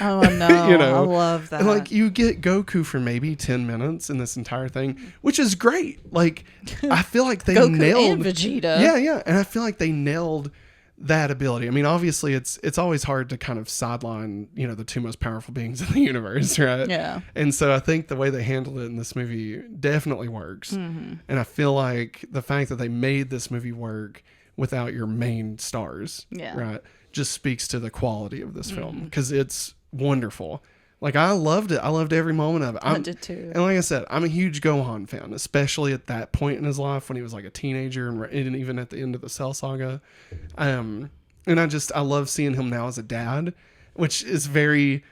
Oh no, I love that. And like you get Goku for maybe 10 minutes in this entire thing, which is great. Like I feel like they Goku nailed and Vegeta. Yeah, and I feel like they nailed that ability. I mean, obviously it's always hard to kind of sideline, the two most powerful beings in the universe, right? Yeah. And so I think the way they handled it in this movie definitely works. And I feel like the fact that they made this movie work without your main stars, right, just speaks to the quality of this film, because it's wonderful. Like I loved it. I loved every moment of it. I did too. And like I said, I'm a huge Gohan fan, especially at that point in his life when he was like a teenager and even at the end of the Cell Saga. And I love seeing him now as a dad, which is very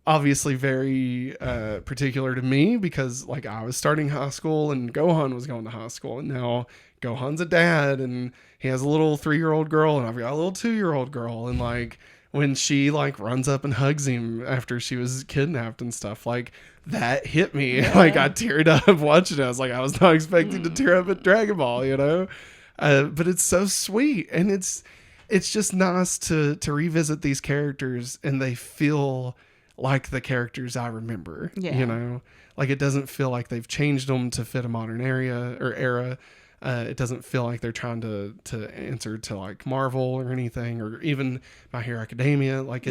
obviously very particular to me, because like I was starting high school and Gohan was going to high school, and now Gohan's a dad and he has a little 3-year-old girl and I've got a little 2-year-old girl, and like when she like runs up and hugs him after she was kidnapped and stuff, like that hit me. Like I teared up watching it. I was like, I was not expecting to tear up at Dragon Ball, but it's so sweet, and it's just nice to revisit these characters and they feel like the characters I remember. Like it doesn't feel like they've changed them to fit a modern era. It doesn't feel like they're trying to answer to like Marvel or anything, or even My Hero Academia. Like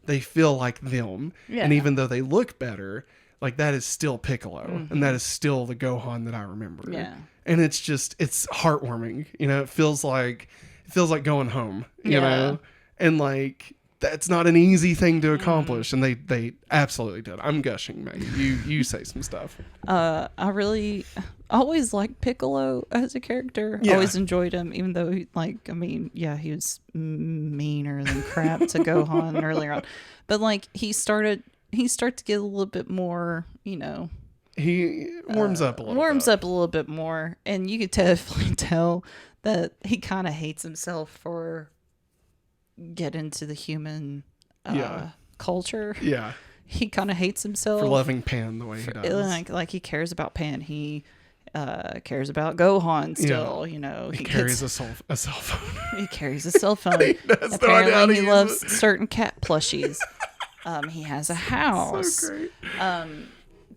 they feel like them. And even though they look better, like that is still Piccolo, and that is still the Gohan that I remember. And it's heartwarming. It feels like going home, you know, and like that's not an easy thing to accomplish, and they absolutely did. I'm gushing, Maggie. You say some stuff. I really always liked Piccolo as a character. Always enjoyed him, even though he was meaner than crap to Gohan earlier on. But like he started to get a little bit more, he warms up a little bit more, and you could definitely tell that he kind of hates himself for get into the human culture. he kind of hates himself for loving Pan the way he does. Like he cares about Pan. He cares about Gohan still. You know, he carries a cell phone. He carries a cell phone. Apparently, he loves certain cat plushies. He has a house. So great.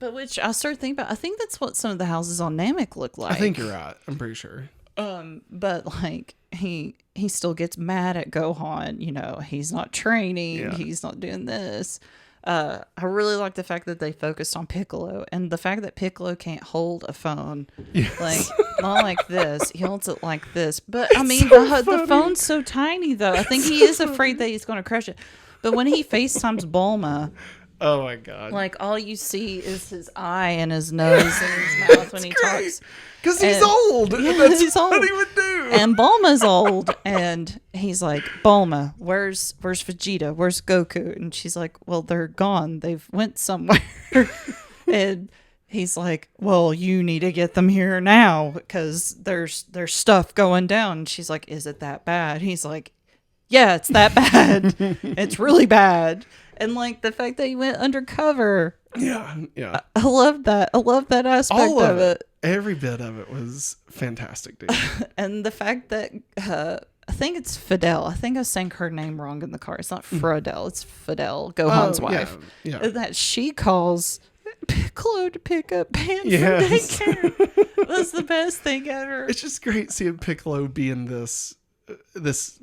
But which I started thinking about. I think that's what some of the houses on Namek look like. I think you're right. I'm pretty sure. But like he still gets mad at Gohan. You know, he's not training. Yeah. He's not doing this. I really like the fact that they focused on Piccolo and the fact that Piccolo can't hold a phone. Yes. Like, not like this. He holds it like this. But, I mean, the phone's so tiny, though. I think he is afraid that he's going to crush it. But when he FaceTimes Bulma, oh, my God. like, all you see is his eye and his nose and his mouth when he talks. Because he's old. Yeah, That's he's old. what he would do. And Bulma's old. And he's like, Bulma, where's Vegeta? Where's Goku? And she's like, well, they're gone. They've went somewhere. And he's like, well, you need to get them here now because there's stuff going down. And she's like, is it that bad? He's like, yeah, it's that bad. It's really bad. And like the fact that he went undercover. Yeah. I love that. I love that aspect All of it. Every bit of it was fantastic, dude. And the fact that I think it's Fidel. I think I was saying her name wrong in the car. It's not Frodel. It's Fidel, Gohan's wife. Yeah. That she calls Piccolo to pick up Pan from Yes. daycare. Was the best thing ever. It's just great seeing Piccolo be in this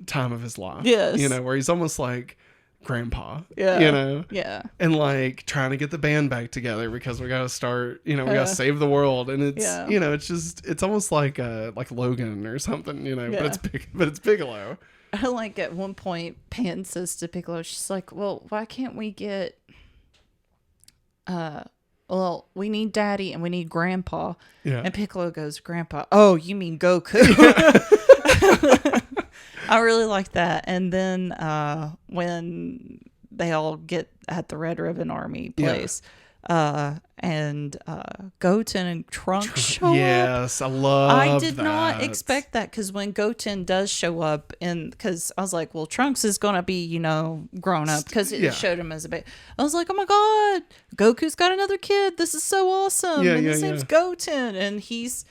time of his life. Yes. You know, where he's almost like grandpa. Yeah. You know? Yeah. And like trying to get the band back together because we got to start, we got to save the world. And it's, it's almost like Logan or something, but it's Piccolo. I like at one point Pan says to Piccolo, she's like, well, why can't we get, well, we need Daddy and we need Grandpa. Yeah. And Piccolo goes, Grandpa, oh, you mean Goku. I really like that. And then when they all get at the Red Ribbon Army place, and Goten and Trunks show up. Yes, I love I did that. not expect that because when Goten does show up, because I was like, well, Trunks is going to be, grown up because it showed him as a baby. I was like, oh my God, Goku's got another kid. This is so awesome. And his name's Goten. And he's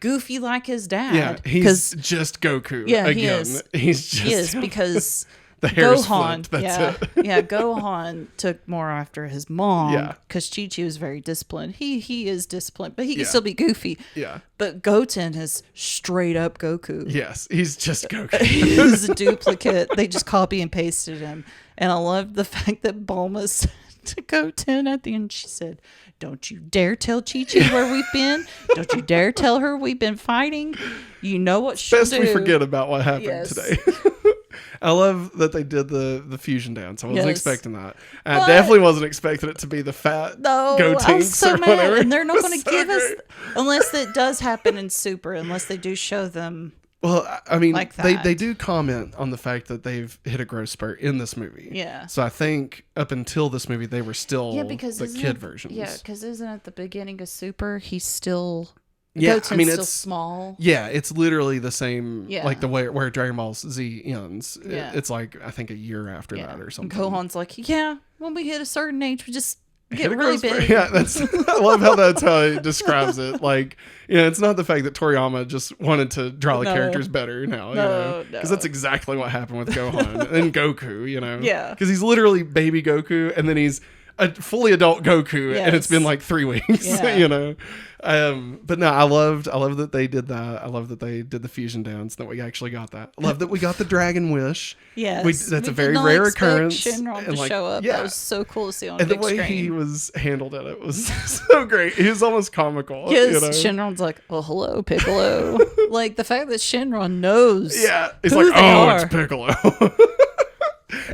goofy like his dad. Yeah, he's just Goku. Yeah, again. he is. He is because the hair's Gohan. Flipped, that's it. Yeah, Gohan took more after his mom. Yeah, because Chi-Chi was very disciplined. He is disciplined, but he can still be goofy. Yeah, but Goten is straight up Goku. Yes, he's just Goku. He's a duplicate. They just copy and pasted him. And I love the fact that Bulma said to Goten at the end, she said, don't you dare tell Chi-Chi where we've been. Don't you dare tell her we've been fighting. You know what she'll do. We forget about what happened today. I love that they did the fusion dance. I wasn't expecting that. I definitely wasn't expecting it to be the fat Gotenks or whatever. And they're not going to give us, unless it does happen in Super, unless they do show them. Well, I mean, like they do comment on the fact that they've hit a growth spurt in this movie. Yeah. So I think up until this movie, they were still the kid versions. Yeah, because isn't it the beginning of Super? He's still... Yeah, Goten's still small. Yeah, it's literally the same, like the way where Dragon Ball Z ends. Yeah. It's like, I think a year after that or something. Gohan's like, when we hit a certain age, we just get really big. Yeah, I love how that's how he describes it. Like, it's not the fact that Toriyama just wanted to draw the characters better now. Because that's exactly what happened with Gohan and Goku, Yeah. Because he's literally baby Goku, and then he's a fully adult Goku, and it's been like 3 weeks, but no, I love that they did that. I love that they did the fusion dance, that we actually got that. I love that we got the Dragon Wish. Yes. That's a very rare occurrence. Shenron to show up. That was so cool to see on and big the way screen. he was handled in it was so great. He was almost comical. Yes, Shenron's like, well, hello, Piccolo. Like the fact that Shenron knows. Yeah. He's like, it's Piccolo.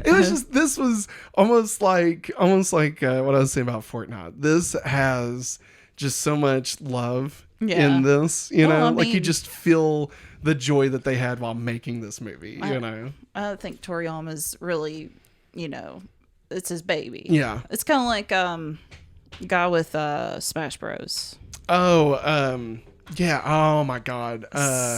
It was just, this was almost like what I was saying about Fortnite. This has just so much love in this, like you just feel the joy that they had while making this movie, I think Toriyama's really, it's his baby. Yeah. It's kind of like guy with Smash Bros. Oh, yeah. Oh my God.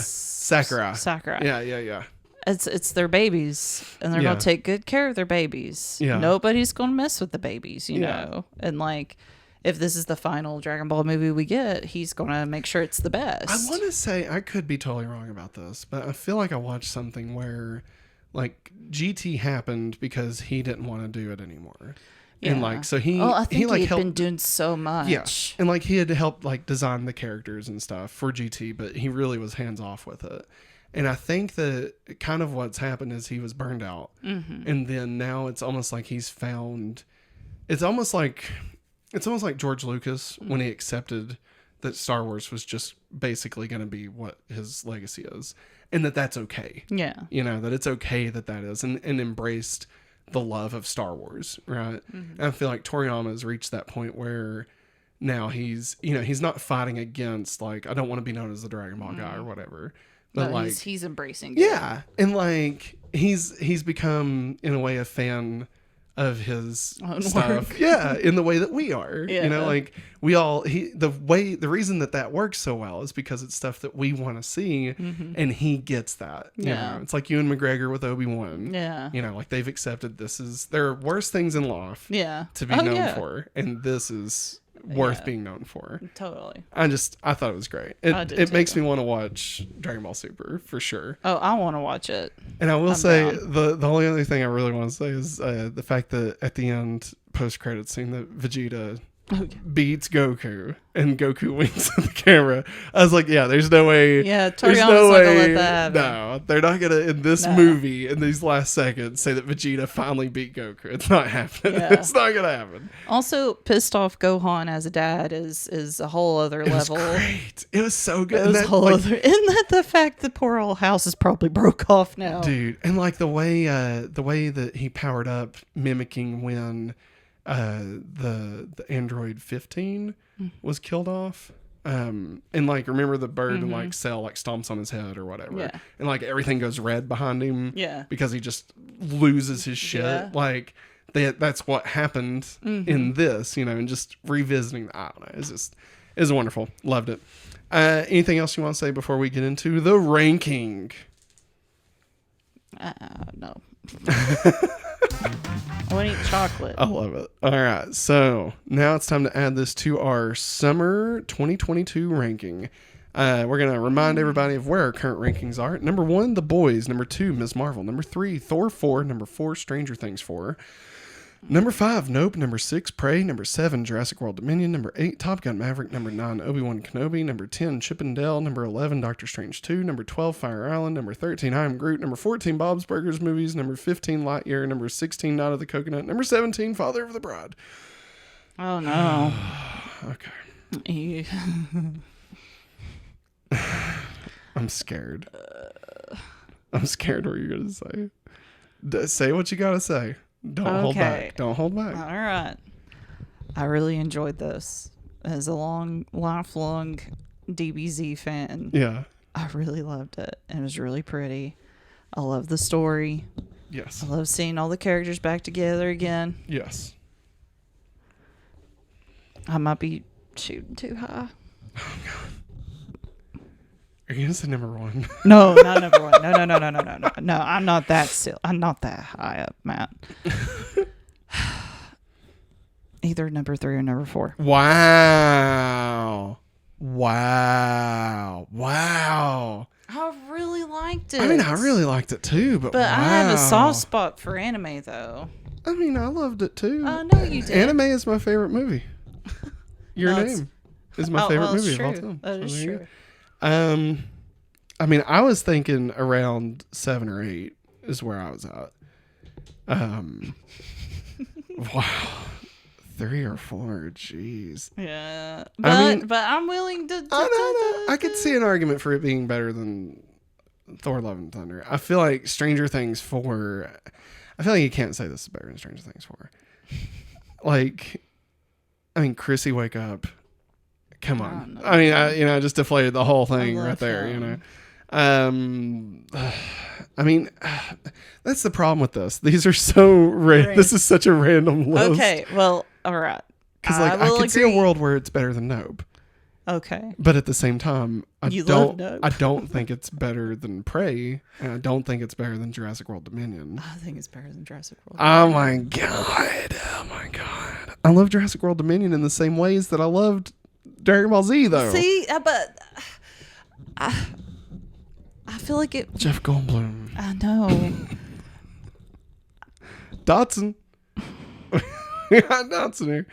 Sakurai. Sakurai. Yeah. it's their babies, and they're Yeah. gonna take good care of their babies. Yeah. Nobody's gonna mess with the babies, you Yeah. know. And like, if this is the final Dragon Ball movie we get, he's gonna make sure it's the best. I want to say, I could be totally wrong about this, but I feel like I watched something where like GT happened because he didn't want to do it anymore. And like, so he, I think like he'd helped, been doing so much. yeah. And like he had to help like design the characters and stuff for GT, but he really was hands off with it. And I think that kind of what's happened is he was burned out. Mm-hmm. And then now it's almost like he's found, it's almost like George Lucas when he accepted that Star Wars was just basically going to be what his legacy is, and that's okay. Yeah. You know, that it's okay that is, and embraced the love of Star Wars, right? Mm-hmm. And I feel like Toriyama has reached that point where now he's not fighting against, like, I don't want to be known as the Dragon Ball guy or whatever. But no, like he's embracing it. Yeah. And like he's become in a way a fan of his stuff. Work. Yeah, in the way that we are. Yeah. You know, like we all the reason that works so well is because it's stuff that we want to see, and he gets that. You know? It's like Ewan McGregor with Obi-Wan. Yeah. You know, like they've accepted there are worse things in life to be known for, and this is worth being known for. Totally. I thought it was great. It makes me want to watch Dragon Ball Super for sure. Oh, I want to watch it. And I will say the only other thing I really want to say is the fact that at the end post credits scene that Vegeta beats Goku and Goku winks at the camera. I was like, yeah, there's no way. Yeah, Toriyama's not gonna let that happen. No, they're not gonna in this movie in these last seconds say that Vegeta finally beat Goku. It's not happening. Yeah. It's not gonna happen. Also, pissed off Gohan as a dad is a whole other level. It was great. It was so good. It was isn't that the fact the poor old house is probably broke off now, dude? And like the way that he powered up, mimicking when the android 15 was killed off, and like remember the bird and like Cell like stomps on his head or whatever, and like everything goes red behind him, because he just loses his shit. Like that's what happened in this, you know. And just revisiting, I don't know, it's wonderful. Loved it. Anything else you want to say before we get into the ranking? No. I want to eat chocolate. I love it. All right. So now it's time to add this to our summer 2022 ranking. We're going to remind everybody of where our current rankings are. Number 1, The Boys. Number 2, Ms. Marvel. Number 3, Thor 4. Number 4, Stranger Things 4. Number 5, Nope. Number 6, Prey. Number 7, Jurassic World Dominion. Number 8, Top Gun Maverick. Number 9, Obi-Wan Kenobi. Number 10, Chip and Dale. Number 11, Doctor Strange 2. Number 12, Fire Island. Number 13, I Am Groot. Number 14, Bob's Burgers Movies. Number 15, Lightyear. Number 16, Night of the Coconut. Number 17, Father of the Bride. Oh, no. Okay. I'm scared. I'm scared what you're going to say. Say what you got to say. Don't hold back. Don't hold back. All right. I really enjoyed this. As a lifelong DBZ fan. Yeah. I really loved it. It was really pretty. I love the story. Yes. I love seeing all the characters back together again. Yes. I might be shooting too high. Oh, God. Are you going to say number 1? No, not number 1. No. No, I'm not that silly. I'm not that high up, Matt. Either number 3 or number 4. Wow. I really liked it. I mean, I really liked it too, but wow. I have a soft spot for anime, though. I mean, I loved it too. I know you did. Anime is my favorite movie. Your Name is my favorite movie of all time. That is true. I mean, I was thinking around 7 or 8 is where I was at. Wow. 3 or 4, jeez. Yeah, but I'm willing to. I could see an argument for it being better than Thor: Love and Thunder. I feel like Stranger Things 4. I feel like you can't say this is better than Stranger Things 4. Like, I mean, Chrissy, wake up! Come on. I mean, I just deflated the whole thing right there. You know. I mean, that's the problem with this. These are so this is such a random list. Okay, well, all right. Because I could see a world where it's better than Nope. Okay. But at the same time, I You love don't Nope. think it's better than Prey, and I don't think it's better than Jurassic World Dominion. I think it's better than Jurassic World. Oh my god. Oh my god. I love Jurassic World Dominion in the same ways that I loved Dragon Ball Z though. See, but I feel like it. Jeff Goldblum. I know. Dotson. We got Dotson here.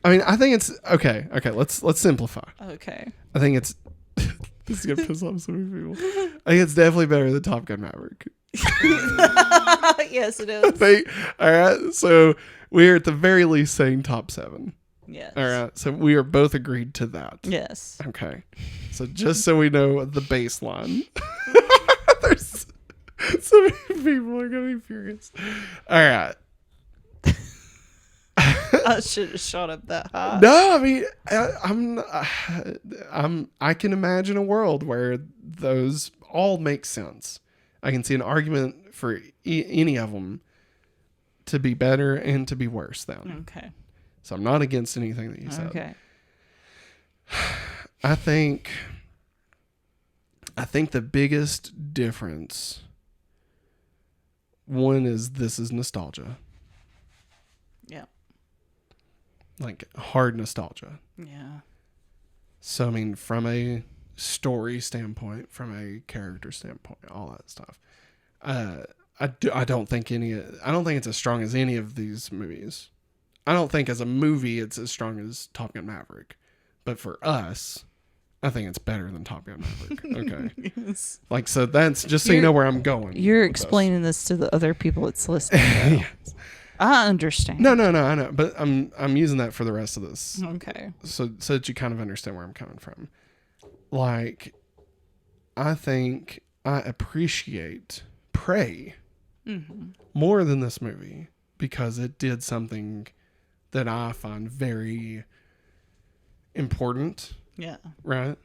I mean, I think it's okay. Let's simplify. Okay. I think it's this is gonna piss off so many people. I think it's definitely better than Top Gun Maverick. Yes, it is. All right, so we're at the very least saying top 7. Yes. All right, so we are both agreed to that. Yes. Okay, so just so we know the baseline, there's so many people are gonna be furious. All right. I should have shot up that high. No, I mean, I can imagine a world where those all make sense. I can see an argument for any of them to be better and to be worse than. Okay. So I'm not against anything that you said. Okay. I think the biggest difference, one is this is nostalgia. Yeah. Like hard nostalgia. Yeah. So, I mean, from a story standpoint, from a character standpoint, all that stuff, I don't think it's as strong as any of these movies. I don't think as a movie it's as strong as Top Gun Maverick. But for us, I think it's better than Top Gun Maverick. Okay. Yes. Like, so that's just so you know where I'm going. You're explaining this to the other people that's listening. Yes. I understand. No, I know. But I'm using that for the rest of this. Okay. So that you kind of understand where I'm coming from. Like, I think I appreciate Prey more than this movie because it did something that I find very important. Yeah. Right?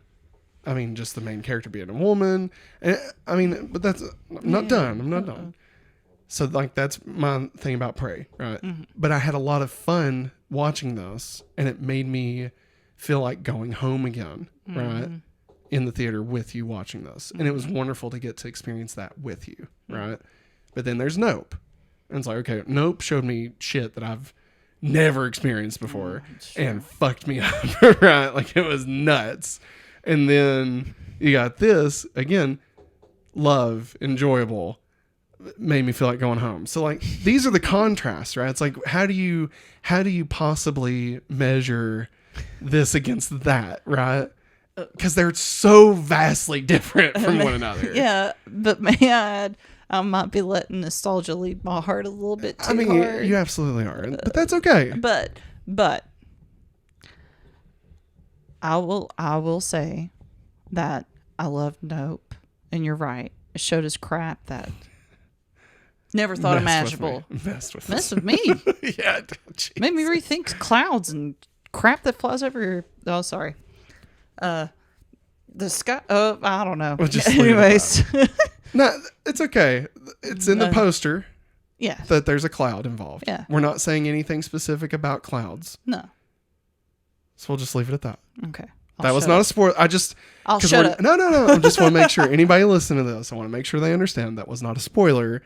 I mean, just the main character being a woman. And, I mean, but I'm not done. I'm not done. So, like, that's my thing about Prey, right? Mm-hmm. But I had a lot of fun watching this, and it made me feel like going home again, right? In the theater with you watching this. And it was wonderful to get to experience that with you, right? But then there's Nope. And it's like, okay, Nope showed me shit that I've never experienced before and fucked me up, right? Like, it was nuts. And then you got this, again, love, enjoyable, made me feel like going home. So, like, these are the contrasts, right? It's like, how do you possibly measure this against that, right? Because they're so vastly different from one another. Yeah, but may I add, I might be letting nostalgia lead my heart a little bit too hard. You absolutely are, but that's okay. But I will say that I love Nope, and you're right. It showed us crap that never thought imaginable. Messed with me. Yeah, geez. Made me rethink clouds and crap that flies over your. Oh, sorry. The sky. Oh, I don't know. We'll just anyways. No, it's okay. It's in the poster. Yeah. That there's a cloud involved. Yeah. We're not saying anything specific about clouds. No. So we'll just leave it at that. Okay. That was not a spoiler. I'll shut up. No. I just want to make sure anybody listening to this, I want to make sure they understand that was not a spoiler.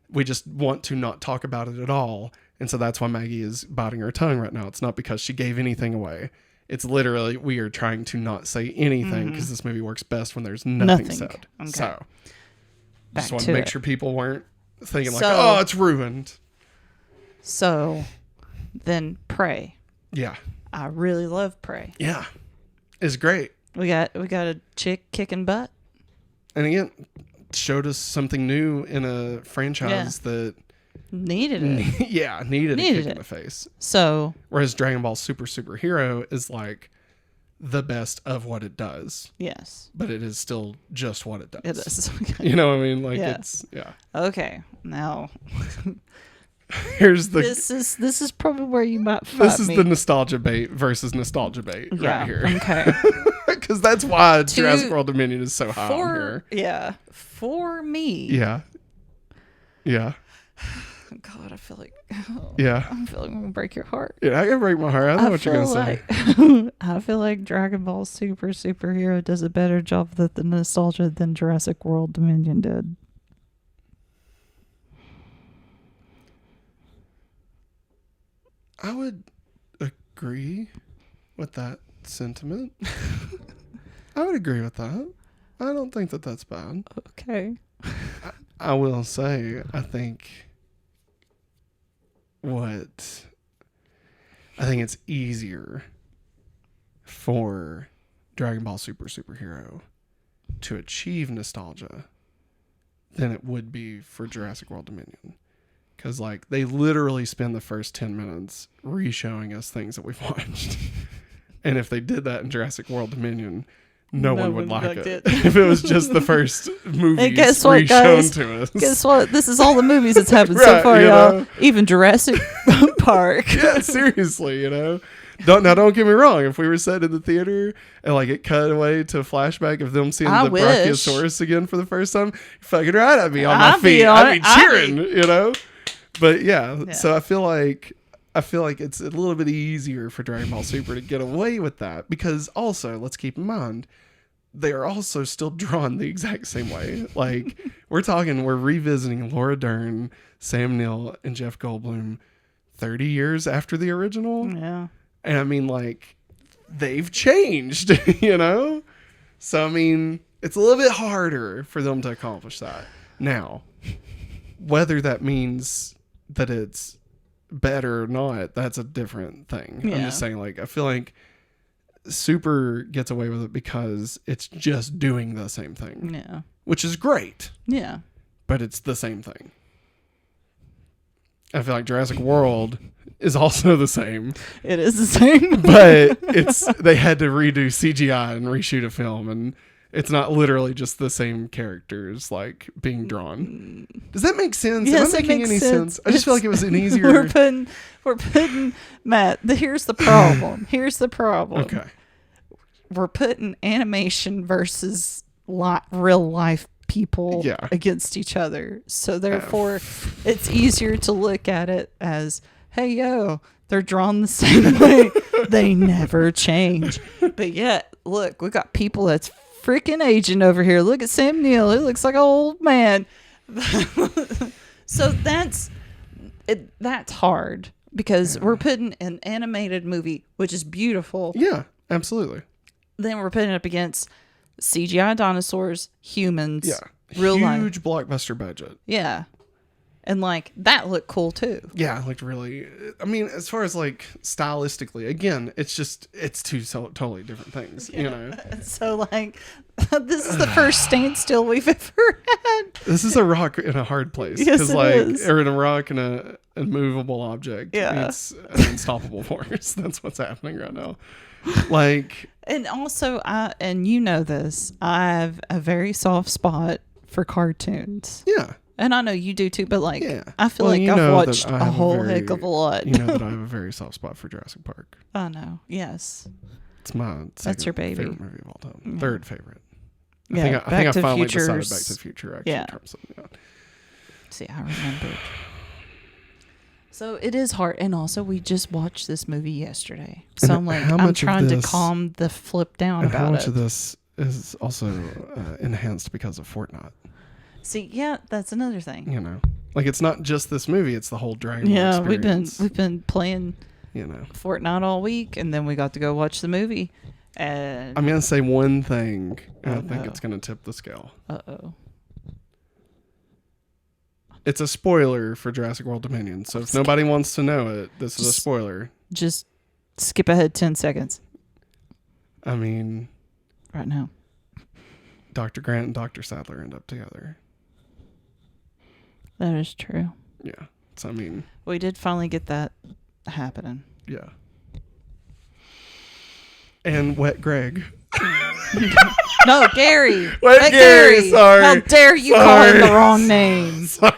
We just want to not talk about it at all. And so that's why Maggie is biting her tongue right now. It's not because she gave anything away. It's literally we are trying to not say anything because this movie works best when there's nothing said. Okay. So just want to make sure people weren't thinking like, oh, it's ruined. So then Prey. Yeah. I really love Prey. Yeah. It's great. We got a chick kicking butt. And again, showed us something new in a franchise that needed it. Yeah, needed a kick in the face. So whereas Dragon Ball Superhero is like the best of what it does. Yes. But it is still just what it does. It is. Okay. You know what I mean? Like it's Okay. Now here's the This is probably where you might fight This is the nostalgia bait versus nostalgia bait right here. Okay. Because that's why Jurassic World Dominion is so high on here. Yeah. For me. Yeah. Yeah. God, I feel like Yeah. I'm feeling I'm gonna break your heart. Yeah, I can break my heart. I know what you're gonna say. I feel like Dragon Ball Superhero does a better job with the nostalgia than Jurassic World Dominion did. I would agree with that sentiment. I would agree with that. I don't think that that's bad. Okay. I will say, I think it's easier for Dragon Ball Superhero to achieve nostalgia than it would be for Jurassic World Dominion. Because, like, they literally spend the first 10 minutes re-showing us things that we've watched. And if they did that in Jurassic World Dominion, no one would like it. If it was just the first movie re-shown to us. Guess what? This is all the movies that's happened so far, y'all. Know? Even Jurassic Park. Yeah, seriously, Don't get me wrong. If we were sitting in the theater and like it cut away to a flashback of them seeing the Brachiosaurus again for the first time, fucking right, I'd be on my feet. I'd be cheering, But yeah, so I feel like it's a little bit easier for Dragon Ball Super to get away with that because also, let's keep in mind, they are also still drawn the exact same way. Like we're revisiting Laura Dern, Sam Neill, and Jeff Goldblum 30 years after the original. Yeah. And I mean, like, they've changed, So, I mean, it's a little bit harder for them to accomplish that. Now, whether that means that it's better or not, that's a different thing. Yeah. I'm just saying, like, I feel like Super gets away with it because it's just doing the same thing. Yeah. Which is great. Yeah. But it's the same thing. I feel like Jurassic World is also the same. It is the same. But they had to redo CGI and reshoot a film, and it's not literally just the same characters like being drawn. Does that make sense? Yes, Am I making any sense? I just feel like it was an easier. We're putting Matt. Here's the problem. Okay. We're putting animation versus real life people against each other. So therefore, it's easier to look at it as, hey, yo, they're drawn the same way. They never change. But yet, look, we got people that's freaking aging over here. Look at Sam Neill. He looks like an old man. So that's hard because we're putting an animated movie, which is beautiful. Yeah, absolutely. Then we're putting it up against CGI dinosaurs, humans, real huge life. Blockbuster budget. Yeah. And like that looked cool too. Yeah, it looked really. I mean, as far as like stylistically, again, it's two totally different things, So like, this is the first standstill we've ever had. This is a rock in a hard place. Yes, it is. Or in a rock in a immovable object. Yeah, it's an unstoppable force. That's what's happening right now. Like, and also, and you know this, I have a very soft spot for cartoons. Yeah. And I know you do too, but like, I feel like I've watched a whole heck of a lot. You know that I have a very soft spot for Jurassic Park. I know. Yes. It's my That's your baby. Favorite movie of all time. Yeah. Third favorite. I think I finally decided Back to the Future. Actually, yeah. See, I remembered. So it is hard, and also we just watched this movie yesterday. So I'm like, I'm trying to calm the flip down about it. How much of this is also enhanced because of Fortnite? See, yeah, that's another thing. Like it's not just this movie; it's the whole Dragon Ball experience. we've been playing, Fortnite all week, and then we got to go watch the movie. And I'm gonna say one thing, and I think it's gonna tip the scale. It's a spoiler for Jurassic World Dominion, so if nobody wants to know it, this is a spoiler. Just skip ahead 10 seconds. I mean, right now, Dr. Grant and Dr. Sadler end up together. That is true. Yeah. So, I mean, we did finally get that happening. Yeah. And Wet Greg. No, Gary. Wet Gary. Sorry. How dare you call him the wrong name? Sorry.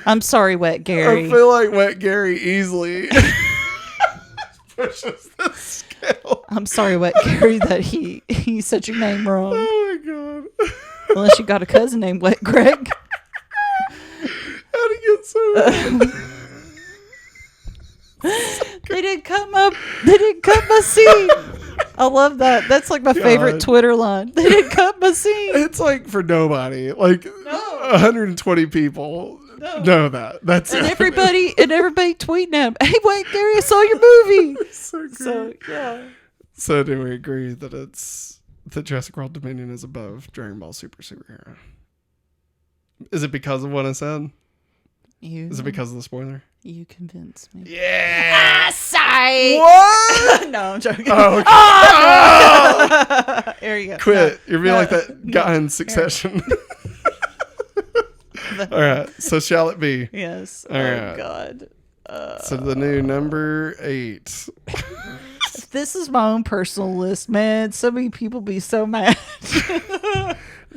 I'm sorry, Wet Gary. I feel like Wet Gary easily pushes the scale. I'm sorry, Wet Gary, that he said your name wrong. Oh my god. Unless you got a cousin named Wet Greg. They didn't cut my scene. I love that. That's like my favorite Twitter line. They didn't cut my scene. It's like for nobody. Like 120 people know that. That's and it. everybody tweeting at him. Hey, wait, Gary, I saw your movie. So yeah. So do we agree that Jurassic World Dominion is above Dragon Ball Super Superhero? Is it because of what I said? Is it because of the spoiler? You convinced me. Yeah. Sigh. What? No, I'm joking. Oh, okay. Oh! There you go. Quit. You're being like that guy in Succession. All right. So shall it be? Yes. All right. God. So the new number 8. This is my own personal list, man. So many people be so mad.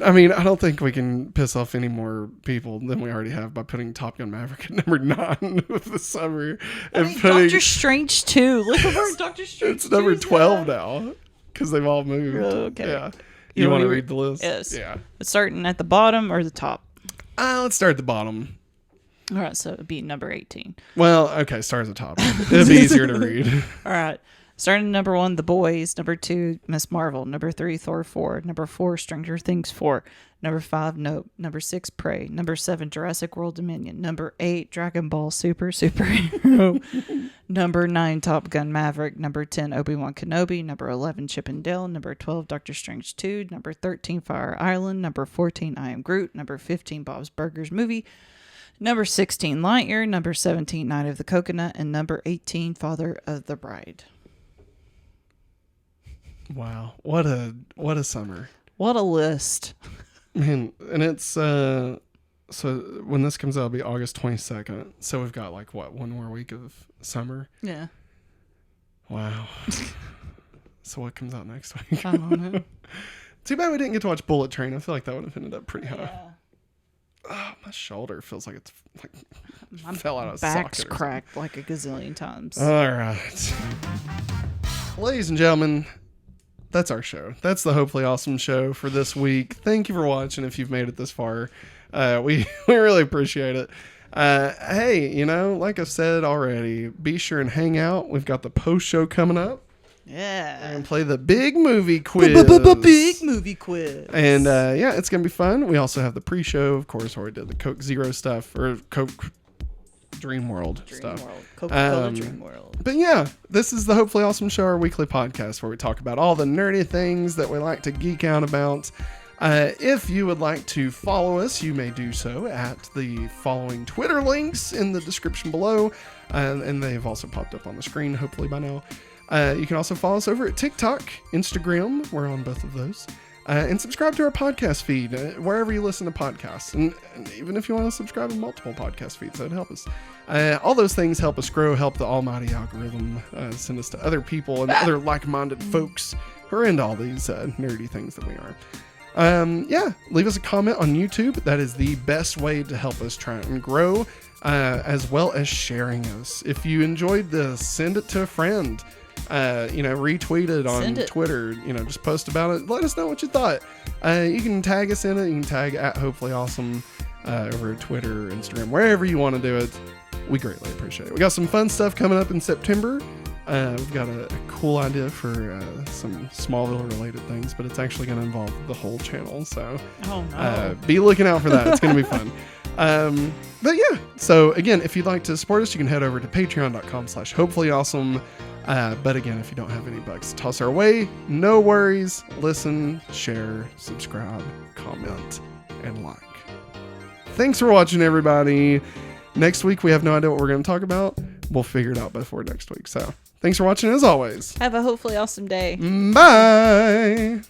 I mean, I don't think we can piss off any more people than we already have by putting Top Gun Maverick at number 9 of the summer. Doctor Strange 2. Look at where Doctor Strange It's number 12 now because they've all moved. Okay. Yeah. You want to read the list? Yes. Yeah. Starting at the bottom or the top? Let's start at the bottom. All right, so it'd be number 18. Well, okay, start at the top. It'll be easier to read. All right. Starting at number 1, The Boys. Number 2, Miss Marvel. Number 3, Thor 4. Number 4, Stranger Things 4. Number 5, Nope. Number 6, Prey. Number 7, Jurassic World Dominion. Number 8, Dragon Ball Superhero. Number 9, Top Gun Maverick. Number 10, Obi-Wan Kenobi. Number 11, Chip and Dale. Number 12, Doctor Strange 2. Number 13, Fire Island. Number 14, I Am Groot. Number 15, Bob's Burgers Movie. Number 16, Lightyear. Number 17, Night of the Coconut. And number 18, Father of the Bride. Wow. What a summer. What a list. Man, and it's so when this comes out it'll be August 22nd. So we've got like one more week of summer. Yeah. Wow. So what comes out next week? I don't know. Too bad we didn't get to watch Bullet Train. I feel like that would have ended up pretty high. Yeah. Oh, my shoulder feels like it's like My fell out of back's socket or cracked like a gazillion times. All right. Ladies and gentlemen, that's our show. That's the Hopefully Awesome show for this week. Thank you for watching if you've made it this far. We really appreciate it. Hey, like I've said already, be sure and hang out. We've got the post show coming up. Yeah. And play the big movie quiz. Big movie quiz. And yeah, it's going to be fun. We also have the pre-show, of course, where we did the Coke Zero stuff, or Coke Dream World stuff. Coca-Cola Dream World. But yeah, this is the Hopefully Awesome Show, our weekly podcast where we talk about all the nerdy things that we like to geek out about. If you would like to follow us, you may do so at the following Twitter links in the description below. And they've also popped up on the screen, hopefully by now. You can also follow us over at TikTok, Instagram. We're on both of those. And subscribe to our podcast feed wherever you listen to podcasts. And even if you want to subscribe to multiple podcast feeds, that would help us. All those things help us grow, help the almighty algorithm send us to other people and other like-minded folks who are into all these nerdy things that we are. Yeah, leave us a comment on YouTube. That is the best way to help us try and grow, as well as sharing us. If you enjoyed this, send it to a friend. Retweet it on Twitter, just post about it. Let us know what you thought. You can tag us in it. You can tag at Hopefully Awesome over Twitter, Instagram, wherever you want to do it. We greatly appreciate it. We got some fun stuff coming up in September. We've got a cool idea for some Smallville related things, but it's actually going to involve the whole channel. So be looking out for that. It's going to be fun. But yeah, so again, if you'd like to support us, you can head over to patreon.com/hopefullyawesome. But again, if you don't have any bucks to toss our way, no worries. Listen, share, subscribe, comment, and like. Thanks for watching, everybody. Next week, we have no idea what we're going to talk about. We'll figure it out before next week. So thanks for watching, as always. Have a hopefully awesome day. Bye.